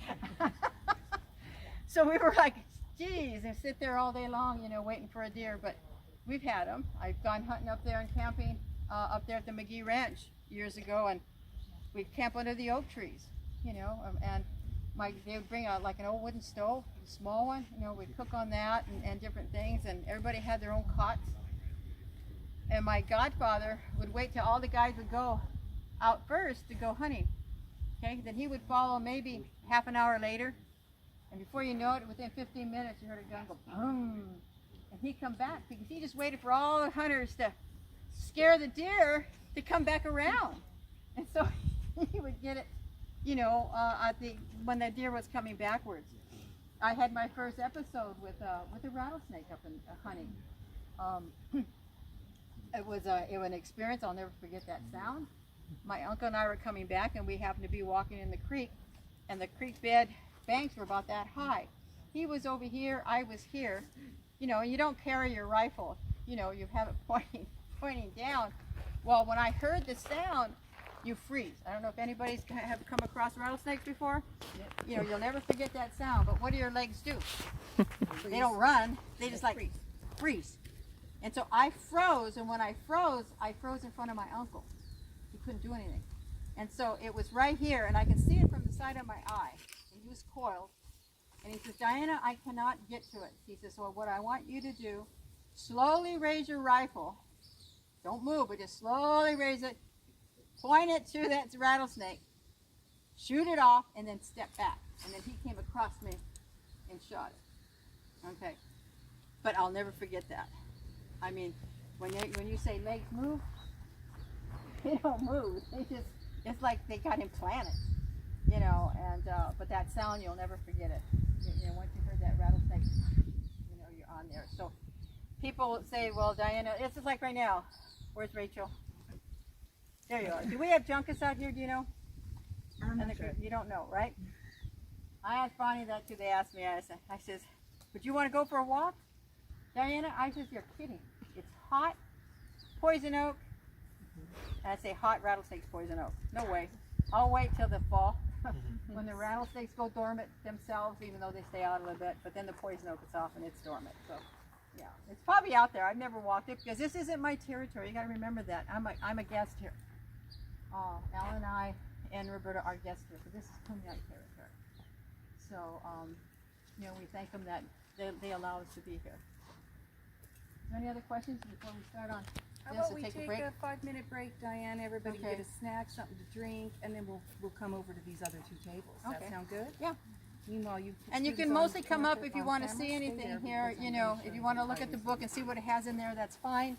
Speaker 1: So we were like, geez, and sit there all day long, waiting for a deer. But we've had them. I've gone hunting up there and camping up there at the McGee Ranch years ago, and we'd camp under the oak trees, and they would bring out like an old wooden stove, a small one, we'd cook on that and different things, and everybody had their own cots. And my godfather would wait till all the guys would go out first to go hunting. Okay, then he would follow maybe half an hour later, And before you know it, within 15 minutes, you heard a gun go boom. And he'd come back because he just waited for all the hunters to scare the deer to come back around. And so he would get it, you know, when the deer was coming backwards. I had my first episode with a rattlesnake up in hunting. It was an experience. I'll never forget that sound. My uncle and I were coming back, and we happened to be walking in the creek, and the creek bed banks were about that high. He was over here, I was here. You know, you don't carry your rifle. You know, you have it pointing down. Well, when I heard the sound, you freeze. I don't know if anybody's have come across rattlesnakes before. Yep. You know, you'll never forget that sound. But what do your legs do? They don't run. They just like freeze. And so I froze, and when I froze in front of my uncle. He couldn't do anything. And so it was right here, and I can see it from the side of my eye. And he was coiled. And he says, Diana, I cannot get to it. He says, so what I want you to do, slowly raise your rifle. Don't move, but just slowly raise it. Point it to that rattlesnake. Shoot it off, and then step back. And then he came across me and shot it. Okay. But I'll never forget that. I mean, when you say legs move, they don't move. They just, it's like they got implanted, you know. And but that sound, you'll never forget it. You know, once you heard that rattlesnake, you know, you're on there. So people say, well, Diana, it's just like right now. Where's Rachel? There you are. Do we have junkus out here? Do you know? You don't know, right? I asked Bonnie that too. They asked me. I says, would you want to go for a walk, Diana? I says, you're kidding. It's hot, poison oak. And I say hot rattlesnakes, poison oak. No way. I'll wait till the fall when the rattlesnakes go dormant themselves, even though they stay out a little bit. But then the poison oak is off and it's dormant. So yeah, it's probably out there. I've never walked it because this isn't my territory. You got to remember that. I'm a guest here. Al and I and Roberta are guests here, so this is Kunai territory. So you know, we thank them that they allow us to be here. Any other questions before we start on?
Speaker 3: How about we take a 5-minute break, Diane? Everybody
Speaker 1: Okay.
Speaker 3: get a snack, something to drink, and then we'll come over to these other 2 tables.
Speaker 1: Okay.
Speaker 3: That sound good?
Speaker 1: Yeah.
Speaker 3: Meanwhile,
Speaker 1: And you can mostly come up if you want to see anything here. You know, if you want to look at the book and see what it has in there, that's fine.